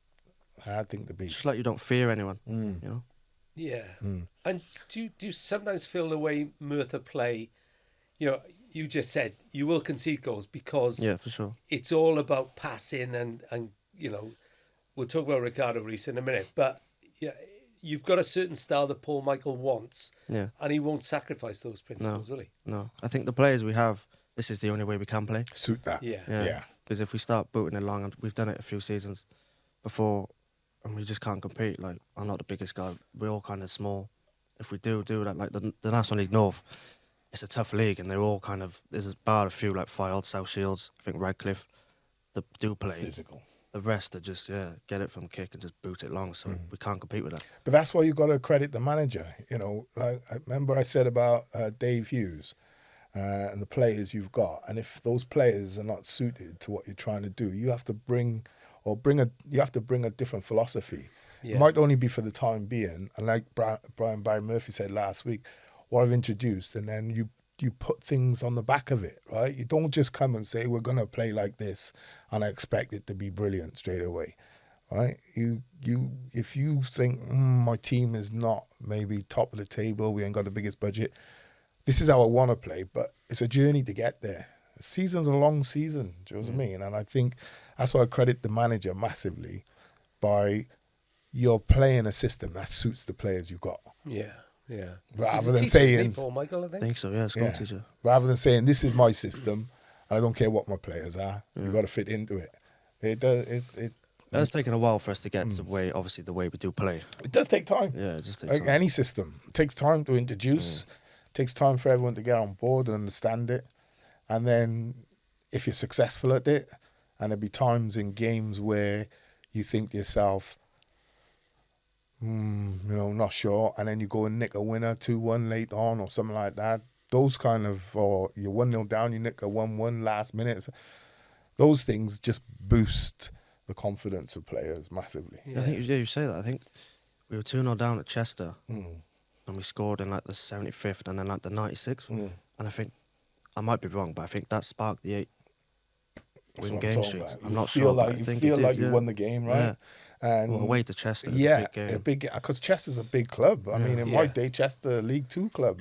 Just like you don't fear anyone, you know? Yeah. And do you sometimes feel the way Merthyr play, you know, you just said you will concede goals because Yeah, for sure. it's all about passing and you know, we'll talk about Ricardo Reese in a minute, but yeah, you've got a certain style that Paul Michael wants, and he won't sacrifice those principles, will he? No. I think the players we have, this is the only way we can play. Suit that. Yeah. Because if we start booting it along, and we've done it a few seasons before, and we just can't compete. Like, I'm not the biggest guy. We're all kind of small. If we do that, like the National League North, it's a tough league, and they're all kind of, there's bar a few like Fylde, South Shields, I think Radcliffe, that do play. Physical. The rest are just, get it from kick and just boot it long, so we can't compete with that. But that's why you got to credit the manager. You know, like I remember I said about Dave Hughes and the players you've got, and if those players are not suited to what you're trying to do, you have to bring a different philosophy. It might only be for the time being. And like Brian Barry Murphy said last week, what I've introduced, and then you put things on the back of it, right? You don't just come and say, we're going to play like this and I expect it to be brilliant straight away, right? If you think, my team is not maybe top of the table, we ain't got the biggest budget, this is how I want to play, but it's a journey to get there. The season's a long season, do you know what I mean? And I think that's why I credit the manager massively by you're playing a system that suits the players you've got. Yeah. Yeah. Rather than saying, Paul Michael, I think so, yeah, school teacher. Rather than saying, this is my system, and I don't care what my players are, you've got to fit into it. It does. It's taken a while for us to get to the way we do play. It does take time. Yeah, it just takes like time. Any system. It takes time to introduce. It takes time for everyone to get on board and understand it. And then if you're successful at it, and there'll be times in games where you think to yourself, not sure, and then you go and nick a winner 2-1 late on or something like that. Those kind of, or you're 1-0 down, you nick a 1-1 last minute. Those things just boost the confidence of players massively. Yeah. I think you say that. I think we were 2-0 down at Chester, and we scored in like the 75th and then like the 96th. And I think, I might be wrong, but I think that sparked the 8-win game streak. I'm not sure. You feel like you won the game, right? Yeah. And away to Chester, yeah, a big game. Because Chester's a big club. I mean, in my day, Chester League 2 club,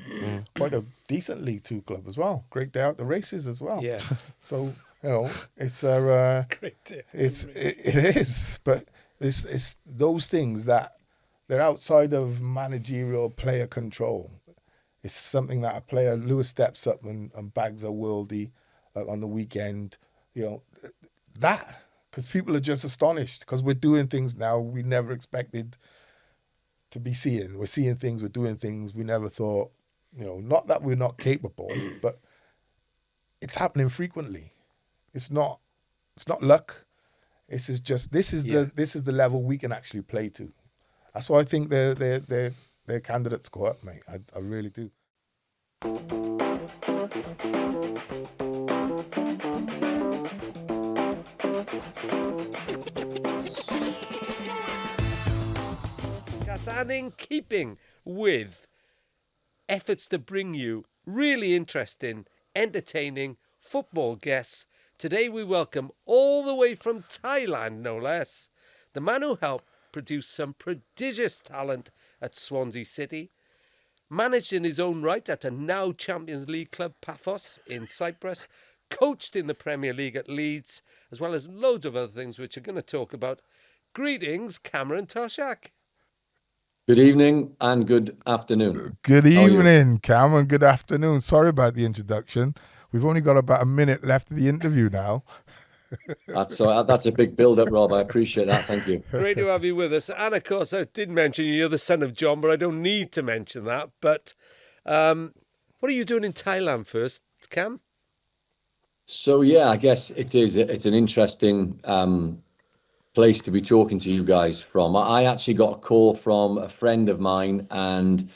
quite a decent League 2 club as well. Great day out the races as well. Yeah. So it's a great day. It is, but it's those things that they're outside of managerial player control. It's something that a player, Lewis, steps up and bags a worldie on the weekend. That. Because people are just astonished because we're doing things now we never expected to be seeing. We're seeing things, we're doing things we never thought, not that we're not capable, but it's happening frequently. It's not luck. This is the level we can actually play to. That's why I think they're candidates go up, mate. I really do. And in keeping with efforts to bring you really interesting, entertaining football guests, today we welcome all the way from Thailand, no less, the man who helped produce some prodigious talent at Swansea City, managed in his own right at a now Champions League club Paphos in Cyprus, coached in the Premier League at Leeds, as well as loads of other things which we're going to talk about. Greetings, Cameron Toshack. Good evening and good afternoon. Good evening, Cameron. Good afternoon. Sorry about the introduction. We've only got about a minute left of the interview now. That's a big build-up, Rob. I appreciate that. Thank you. Great to have you with us. And of course, I did mention you're the son of John, but I don't need to mention that. But what are you doing in Thailand first, Cam? So yeah, I guess it's an interesting place to be talking to you guys from. I actually got a call from a friend of mine and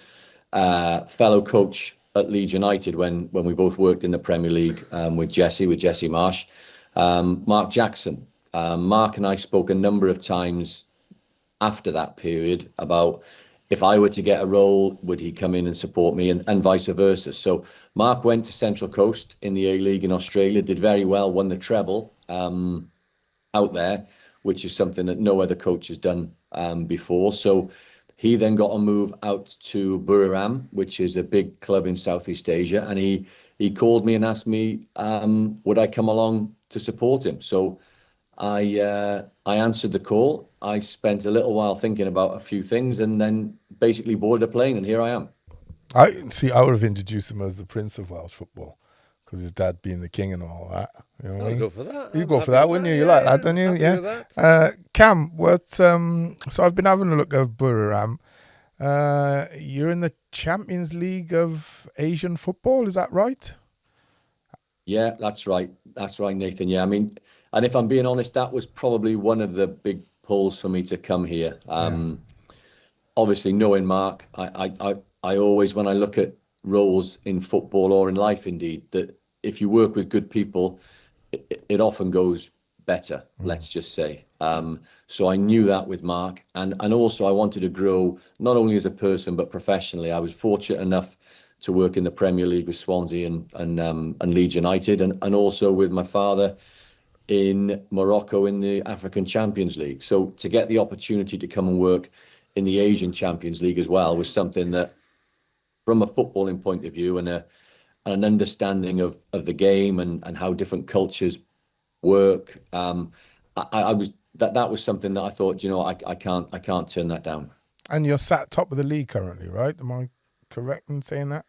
fellow coach at Leeds United when we both worked in the Premier League with Jesse Marsh, Mark Jackson. Mark and I spoke a number of times after that period about if I were to get a role, would he come in and support me, and vice versa. So Mark went to Central Coast in the A-League in Australia, did very well, won the treble out there, which is something that no other coach has done before. So he then got a move out to Buriram, which is a big club in Southeast Asia. And he called me and asked me, would I come along to support him? So I answered the call. I spent a little while thinking about a few things and then basically boarded a plane, and here I am. I would have introduced him as the Prince of Welsh football, because his dad being the king and all that. You know what I mean? Go for that. You go for that, wouldn't you? You like that, don't you? Yeah. Cam, so I've been having a look at Buriram. You're in the Champions League of Asian football, is that right? Yeah, that's right. That's right, Nathan. Yeah, I mean, and if I'm being honest, that was probably one of the big pulls for me to come here. Obviously, knowing Mark, I always, when I look at roles in football or in life, indeed, that if you work with good people, it often goes better, let's just say. So I knew that with Mark, and also I wanted to grow not only as a person but professionally. I was fortunate enough to work in the Premier League with Swansea and Leeds United, and also with my father in Morocco in the African Champions League. So to get the opportunity to come and work in the Asian Champions League as well was something that, from a footballing point of view and an understanding of the game and how different cultures work, that was something that I thought, I can't turn that down. And you're sat top of the league currently, right? Am I correct in saying that?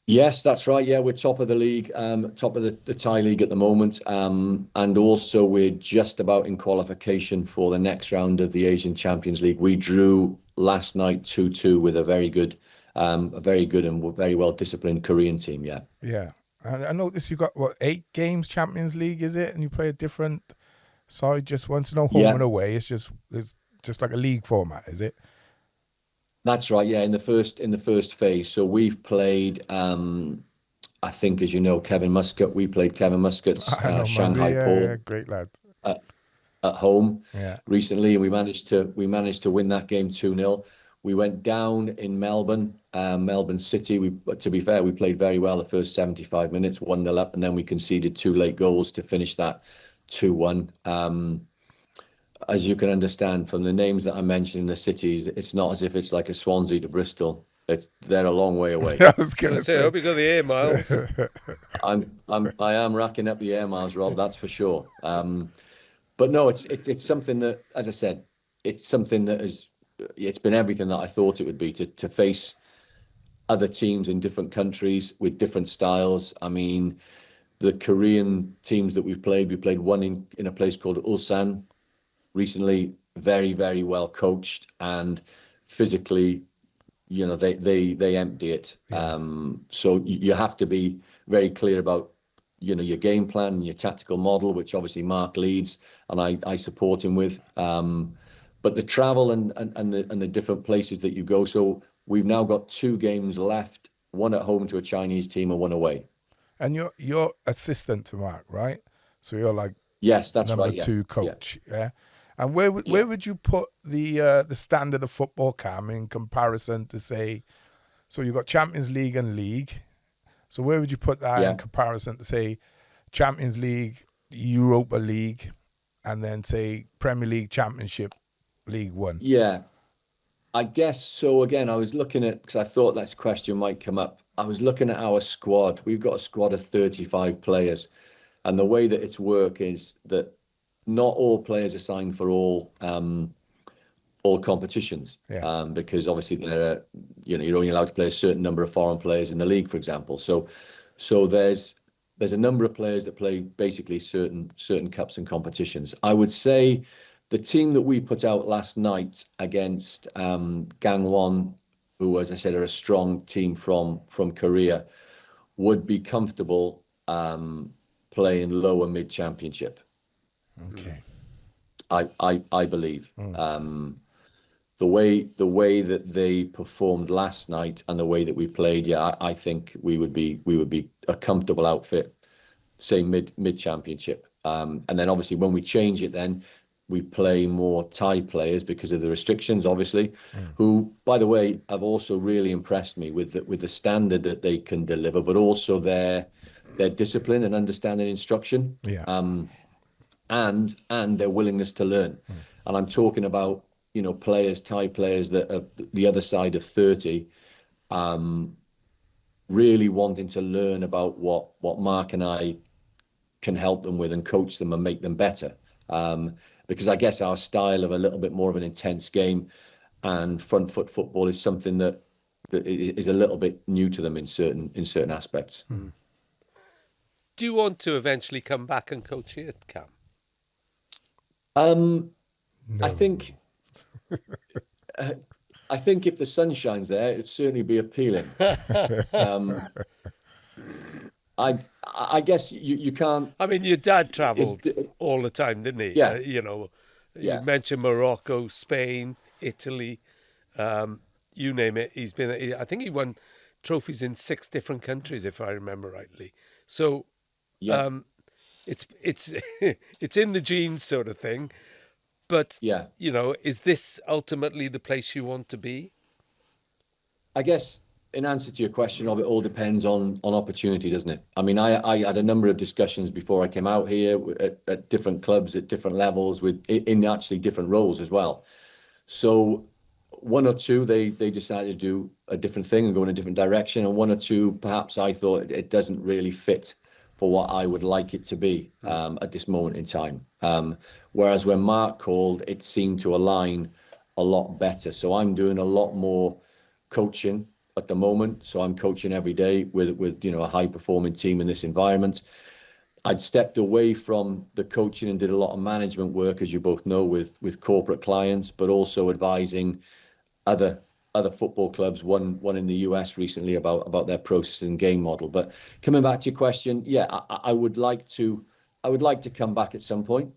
Yes, that's right. Yeah, we're top of the league, top of the Thai league at the moment. And also we're just about in qualification for the next round of the Asian Champions League. We drew last night 2-2 with a very good and very well disciplined Korean team. Yeah. Yeah. And I noticed you got 8 games Champions League, is it? And you play a different side just once, no home and away. It's just like a league format, is it? That's right. Yeah, in the first phase. So we've played, I think, as you know, Kevin Muscat. We played Kevin Muscat's Shanghai Paul. Yeah, great lad. At home recently, and we managed to win that game 2-0. We went down in Melbourne City. To be fair, we played very well the first 75 minutes, 1-0 up, and then we conceded 2 late goals to finish that 2-1. As you can understand from the names that I mentioned in the cities, it's not as if it's like a Swansea to Bristol. They're a long way away. I was going to say, I hope you got the air miles. I am racking up the air miles, Rob. That's for sure. But no, it's something that, as I said, it's something that it's been everything that I thought it would be to face other teams in different countries with different styles. I mean, the Korean teams that we played one in a place called Ulsan recently, very, very well coached, and physically, they empty it. So you have to be very clear about, your game plan and your tactical model, which obviously Mark leads and I support him with. But the travel and the different places that you go. So we've now got 2 games left, one at home to a Chinese team and one away. And you're assistant to Mark, right? So you're like, yes, that's number right. Yeah. 2 coach, yeah. And where would you put the standard of football, Cam, in comparison to, say, so you've got Champions League and League. So where would you put that in comparison to, say, Champions League, Europa League, and then, say, Premier League, Championship, League One? Yeah, I guess so. Again, I was looking at, because I thought that question might come up. I was looking at our squad. We've got a squad of 35 players. And the way that it's work is that not all players are signed for all competitions, because obviously you're only allowed to play a certain number of foreign players in the league, for example. So there's a number of players that play basically certain cups and competitions. I would say the team that we put out last night against Gangwon, who, as I said, are a strong team from Korea, would be comfortable playing lower mid championship. Okay. I believe. The way that they performed last night and the way that we played, I think we would be a comfortable outfit, say mid championship. And then obviously when we change it, then we play more Thai players because of the restrictions, obviously, who, by the way, have also really impressed me with the standard that they can deliver, but also their discipline and understanding instruction. And their willingness to learn. And I'm talking about, Thai players that are the other side of 30, really wanting to learn about what Mark and I can help them with and coach them and make them better. Because I guess our style of a little bit more of an intense game and front foot football is something that is a little bit new to them in certain aspects. Do you want to eventually come back and coach here, Cam? No. I think if the sun shines there, it'd certainly be appealing. I guess you can't. I mean, your dad travelled all the time, didn't he? Yeah. You mentioned Morocco, Spain, Italy, you name it. He's been. I think he won trophies in 6 different countries, if I remember rightly. So, it's it's in the genes sort of thing. But Yeah. you know, is this ultimately the place you want to be? I guess in answer to your question, it all depends on opportunity, doesn't it? I mean, I had a number of discussions before I came out here at different clubs at different levels in actually different roles as well. So one or two, they decided to do a different thing and go in a different direction. And one or two, perhaps I thought it doesn't really fit for what I would like it to be at this moment in time. Whereas when Mark called, it seemed to align a lot better. So I'm doing a lot more coaching at the moment. So I'm coaching every day with a high performing team in this environment. I'd stepped away from the coaching and did a lot of management work, as you both know, with corporate clients, but also advising other football clubs, one in the US recently about their process and game model. But coming back to your question, yeah, I would like to come back at some point,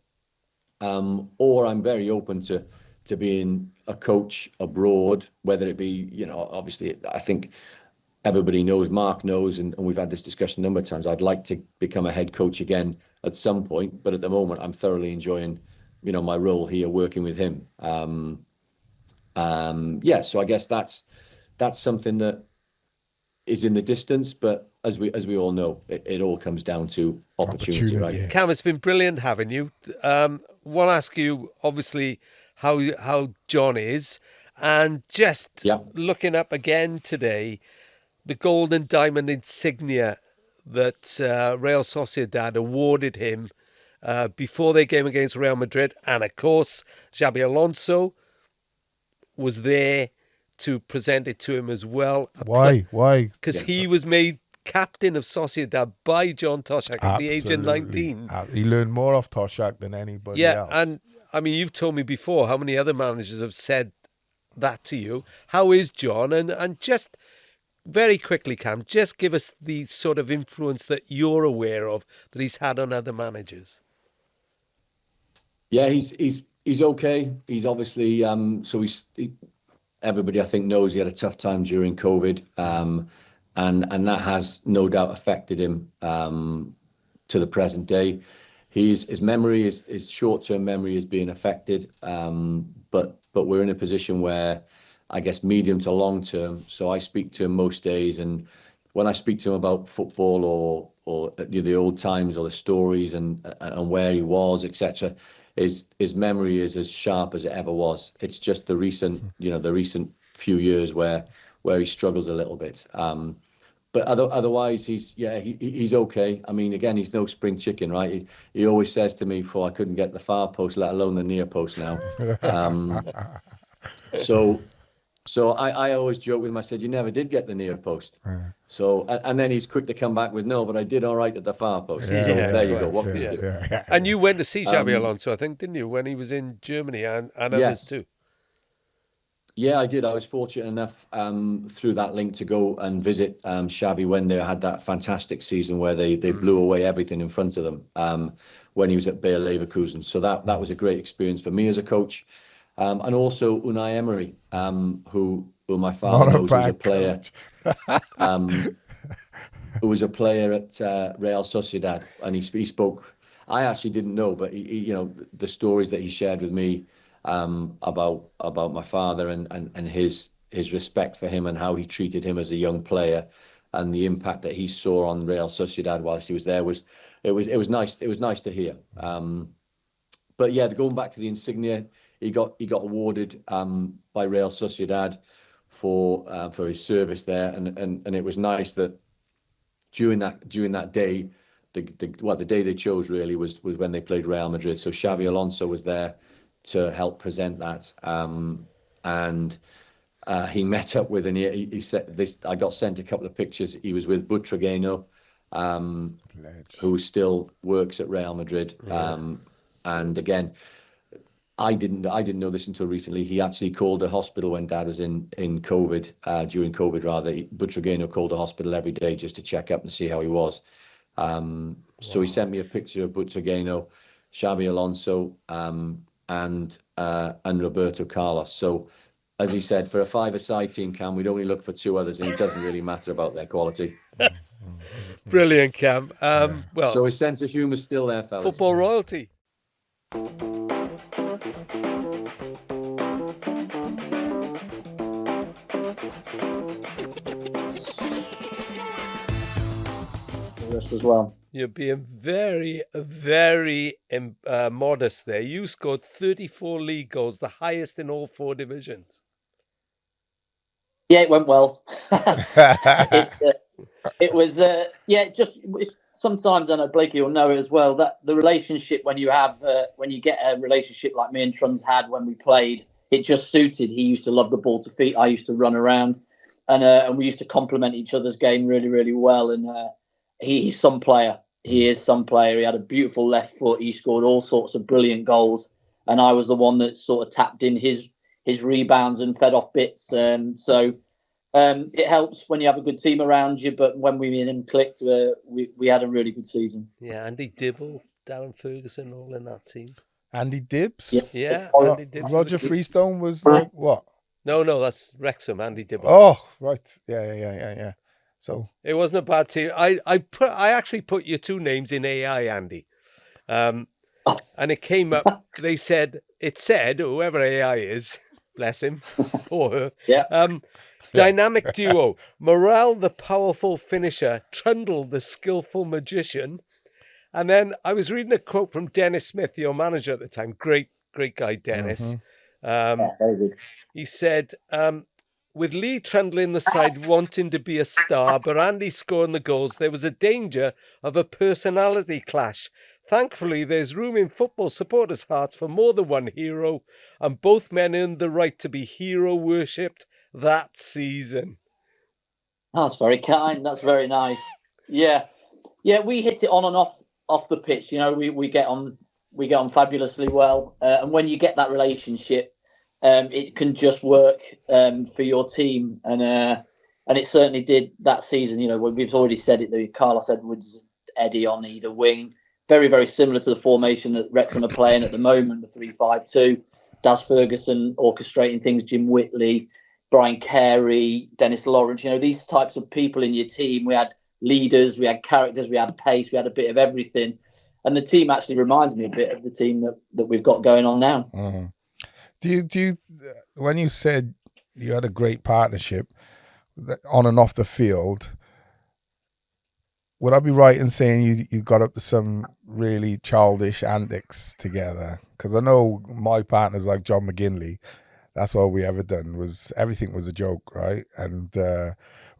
or I'm very open to being a coach abroad, whether it be, obviously, I think everybody knows, Mark knows, and we've had this discussion a number of times. I'd like to become a head coach again at some point, but at the moment, I'm thoroughly enjoying, my role here working with him. So I guess that's something that is in the distance, but as we all know, it all comes down to opportunity, right? Yeah. Cam, it's been brilliant having you. Want to ask you, obviously, how John is, and just looking up again today, the gold and diamond insignia that Real Sociedad awarded him before their game against Real Madrid, and of course, Xabi Alonso was there to present it to him as well. Why? Because he was made captain of Sociedad by John Toshack at the age of 19. He learned more off Toshack than anybody else. Yeah, and I mean, you've told me before how many other managers have said that to you. How is John? And just very quickly, Cam, just give us the sort of influence that you're aware of that he's had on other managers. Yeah, he's okay. He's obviously everybody I think knows he had a tough time during COVID, and that has no doubt affected him to the present day. His memory, his short-term memory is being affected, but we're in a position where I guess medium to long term. So I speak to him most days, and when I speak to him about football or the old times or the stories and where he was, etc., his memory is as sharp as it ever was. It's just the recent few years where he struggles a little bit. But otherwise, he's okay. I mean, again, he's no spring chicken, right? He always says to me, "I couldn't get the far post, let alone the near post now." So I always joke with him. I said, "You never did get the near post." So and then he's quick to come back with, "No, but I did all right at the far post." Yeah, so there you go. What yeah, can you do? yeah. And you went to see Xabi Alonso, I think, didn't you, when he was in Germany and others too? Yeah, I did. I was fortunate enough through that link to go and visit Xavi when they had that fantastic season where they blew away everything in front of them when he was at Bayer Leverkusen. So that was a great experience for me as a coach. And also Unai Emery, who my father knows was a player, who was a player at Real Sociedad, and he spoke. I actually didn't know, but he the stories that he shared with me about my father and his respect for him and how he treated him as a young player and the impact that he saw on Real Sociedad whilst he was there was nice. It was nice to hear. But yeah, going back to the insignia, he got awarded by Real Sociedad for his service there, and it was nice that during that day, the day they chose really was when they played Real Madrid. So Xabi Alonso was there to help present that, and he met up with, and he said this. I got sent a couple of pictures. He was with Butragueño, who still works at Real Madrid, and again, I didn't know this until recently. He actually called a hospital when Dad was in COVID, during COVID rather. Butragueño called a hospital every day just to check up and see how he was. So he sent me a picture of Butragueño, Xabi Alonso, and Roberto Carlos. So, as he said, for a five-a-side team, Cam, we'd only look for two others, and it doesn't really matter about their quality. Brilliant, Cam. Well, So his sense of humour's still there, fellas. football royalty. As well. You're being very, very modest there. You scored 34 league goals, the highest in all 4 divisions. Yeah, it went well. It was, sometimes, I know Blakey will know it as well, that the relationship when you get a relationship like me and Trundle had when we played, it just suited. He used to love the ball to feet. I used to run around, and we used to complement each other's game really, really well. And he's some player. He is some player. He had a beautiful left foot. He scored all sorts of brilliant goals, and I was the one that sort of tapped in his rebounds and fed off bits. So it helps when you have a good team around you. But when we and him clicked, we had a really good season. Yeah, Andy Dibble, Darren Ferguson, all in that team. Andy Dibbs? Yeah, Andy Dibbs. Roger Freestone was like what? No, that's Wrexham, Andy Dibble. Oh, right. Yeah. So it wasn't a bad team. I actually put your 2 names in AI, Andy. And it came up, it said, whoever AI is, bless him, or her. Yeah. Dynamic duo, Morrell, the powerful finisher, Trundle, the skillful magician. And then I was reading a quote from Dennis Smith, your manager at the time. Great guy, Dennis. Very good. He said, with Lee Trundle in the side wanting to be a star, but Andy scoring the goals, there was a danger of a personality clash. Thankfully, there's room in football supporters' hearts for more than one hero, and both men earned the right to be hero worshipped that season. That's very kind. That's very nice. Yeah, we hit it on and off the pitch. You know, we get on fabulously well, and when you get that relationship, it can just work for your team, and it certainly did that season. You know, we've already said it. The Carlos Edwards, Eddie on either wing, very, very similar to the formation that Wrexham are playing at the moment, the 3-5-2. Daz Ferguson orchestrating things, Jim Whitley, Brian Carey, Dennis Lawrence. You know, these types of people in your team. We had leaders, we had characters, we had pace, we had a bit of everything, and the team actually reminds me a bit of the team that we've got going on now. Mm-hmm. Do you when you said you had a great partnership on and off the field, would I be right in saying you got up to some really childish antics together? Because I know my partners like John McGinley, that's all we ever done was everything was a joke, right? And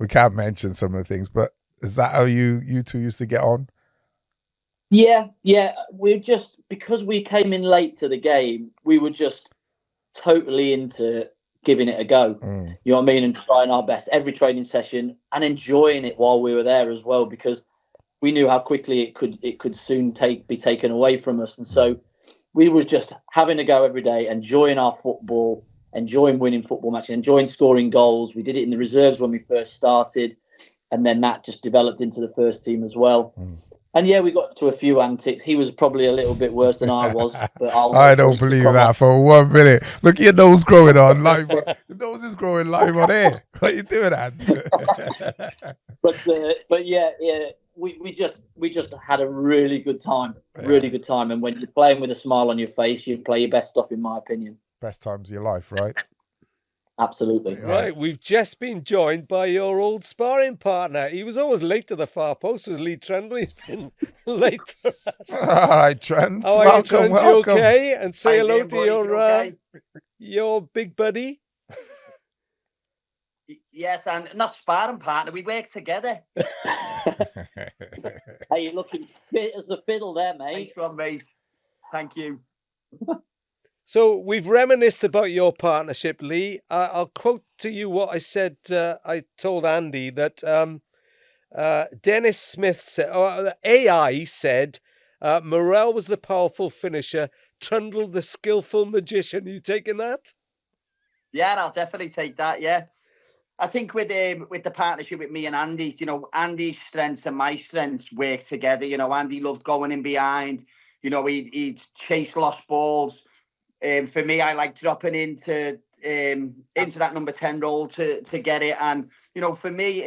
we can't mention some of the things, but is that how you two used to get on? Yeah. We're just, because we came in late to the game, we were just totally into giving it a go. You know what I mean? And trying our best every training session and enjoying it while we were there as well, because we knew how quickly it could soon be taken away from us. And so we were just having a go every day, enjoying our football, enjoying winning football matches, enjoying scoring goals. We did it in the reserves when we first started, and then that just developed into the first team as well. And yeah, we got to a few antics. He was probably a little bit worse than I was. But I don't believe that for 1 minute. Look at your nose growing on live. Your nose is growing live on air. What are you doing, Ant? but yeah, we just had a really good time. Really good time. And when you're playing with a smile on your face, you play your best stuff, in my opinion. Best times of your life, right? Absolutely. Right, we've just been joined by your old sparring partner. He was always late to the far post, was Lee Trundle. He's been late for us. All right, Trent. How are you, Trent? You okay? And say hello to your big buddy. Yes, and not sparring partner. We work together. Hey, you're looking fit as a fiddle there, mate. Thanks, Ron, mate. Thank you. So we've reminisced about your partnership, Lee. I'll quote to you what I said. I told Andy that Dennis Smith said, AI said, Morrell was the powerful finisher, Trundle the skillful magician. Are you taking that? Yeah, I'll definitely take that. Yeah, I think with the partnership with me and Andy, you know, Andy's strengths and my strengths work together. You know, Andy loved going in behind. You know, he'd chase lost balls. For me, I like dropping into that number 10 role to get it. And, you know, for me,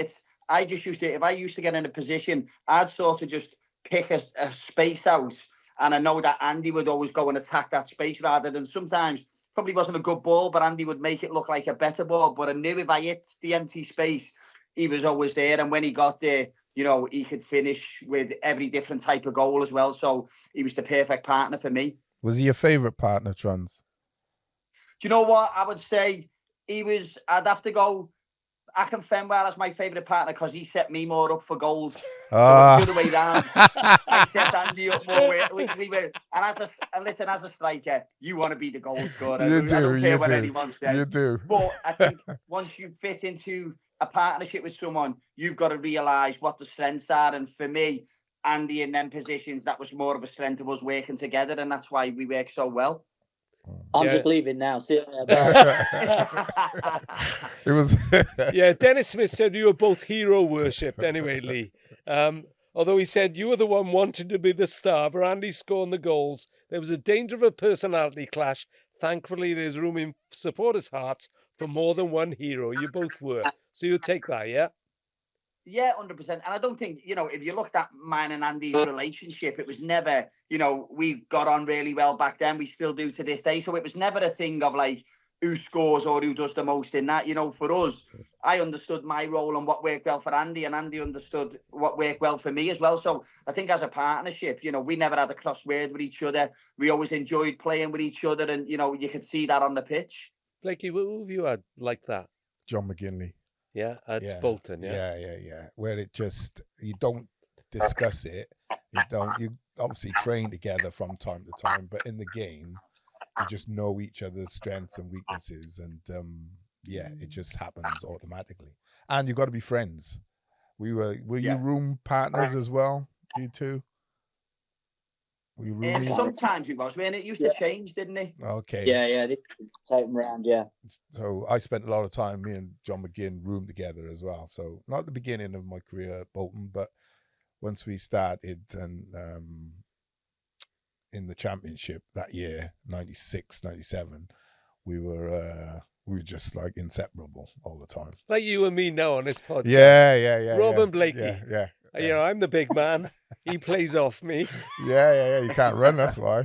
I just used to, if I used to get in a position, I'd sort of just pick a space out, and I know that Andy would always go and attack that space rather than sometimes probably wasn't a good ball, but Andy would make it look like a better ball. But I knew if I hit the empty space, he was always there. And when he got there, you know, he could finish with every different type of goal as well. So he was the perfect partner for me. Was he your favourite partner, Truns? Do you know what? I would say he was, I'd have to go Akin Fenwell as my favourite partner because he set me more up for goals. So the other way round. I set Andy up more. We were, and listen, as a striker, you want to be the goal scorer. I don't care what anyone says. You do. But I think once you fit into a partnership with someone, you've got to realise what the strengths are. And for me, Andy in them positions, that was more of a strength of us working together, and that's why we work so well. I'm just leaving now. See you later. It was. Yeah, Dennis Smith said you were both hero worshipped anyway, Lee. Although he said you were the one wanting to be the star, but Andy scoring the goals. There was a danger of a personality clash. Thankfully, there's room in supporters' hearts for more than one hero. You both were. So you'll take that, yeah? Yeah, 100%. And I don't think, you know, if you looked at mine and Andy's relationship, it was never, you know, we got on really well back then. We still do to this day. So it was never a thing of like who scores or who does the most in that. You know, for us, I understood my role and what worked well for Andy, and Andy understood what worked well for me as well. So I think as a partnership, you know, we never had a cross word with each other. We always enjoyed playing with each other, and, you know, you could see that on the pitch. Blakey, who have you had like that? John McGinley. Yeah, at Bolton, yeah. Yeah. Where it just, you don't discuss it. You obviously train together from time to time, but in the game, you just know each other's strengths and weaknesses, and it just happens automatically. And you've got to be friends. Were you room partners as well, you two? Were you roomies? Sometimes it was, it used to change, didn't it? Okay. Yeah, they take them around, yeah. So I spent a lot of time, me and John McGinn roomed together as well. So not at the beginning of my career at Bolton, but once we started and in the championship that year, 96, 97, we were just like inseparable all the time. Like you and me now on this podcast. Yeah. Rob and Blakey. Yeah. You know, I'm the big man. He plays off me. Yeah. You can't run, that's why.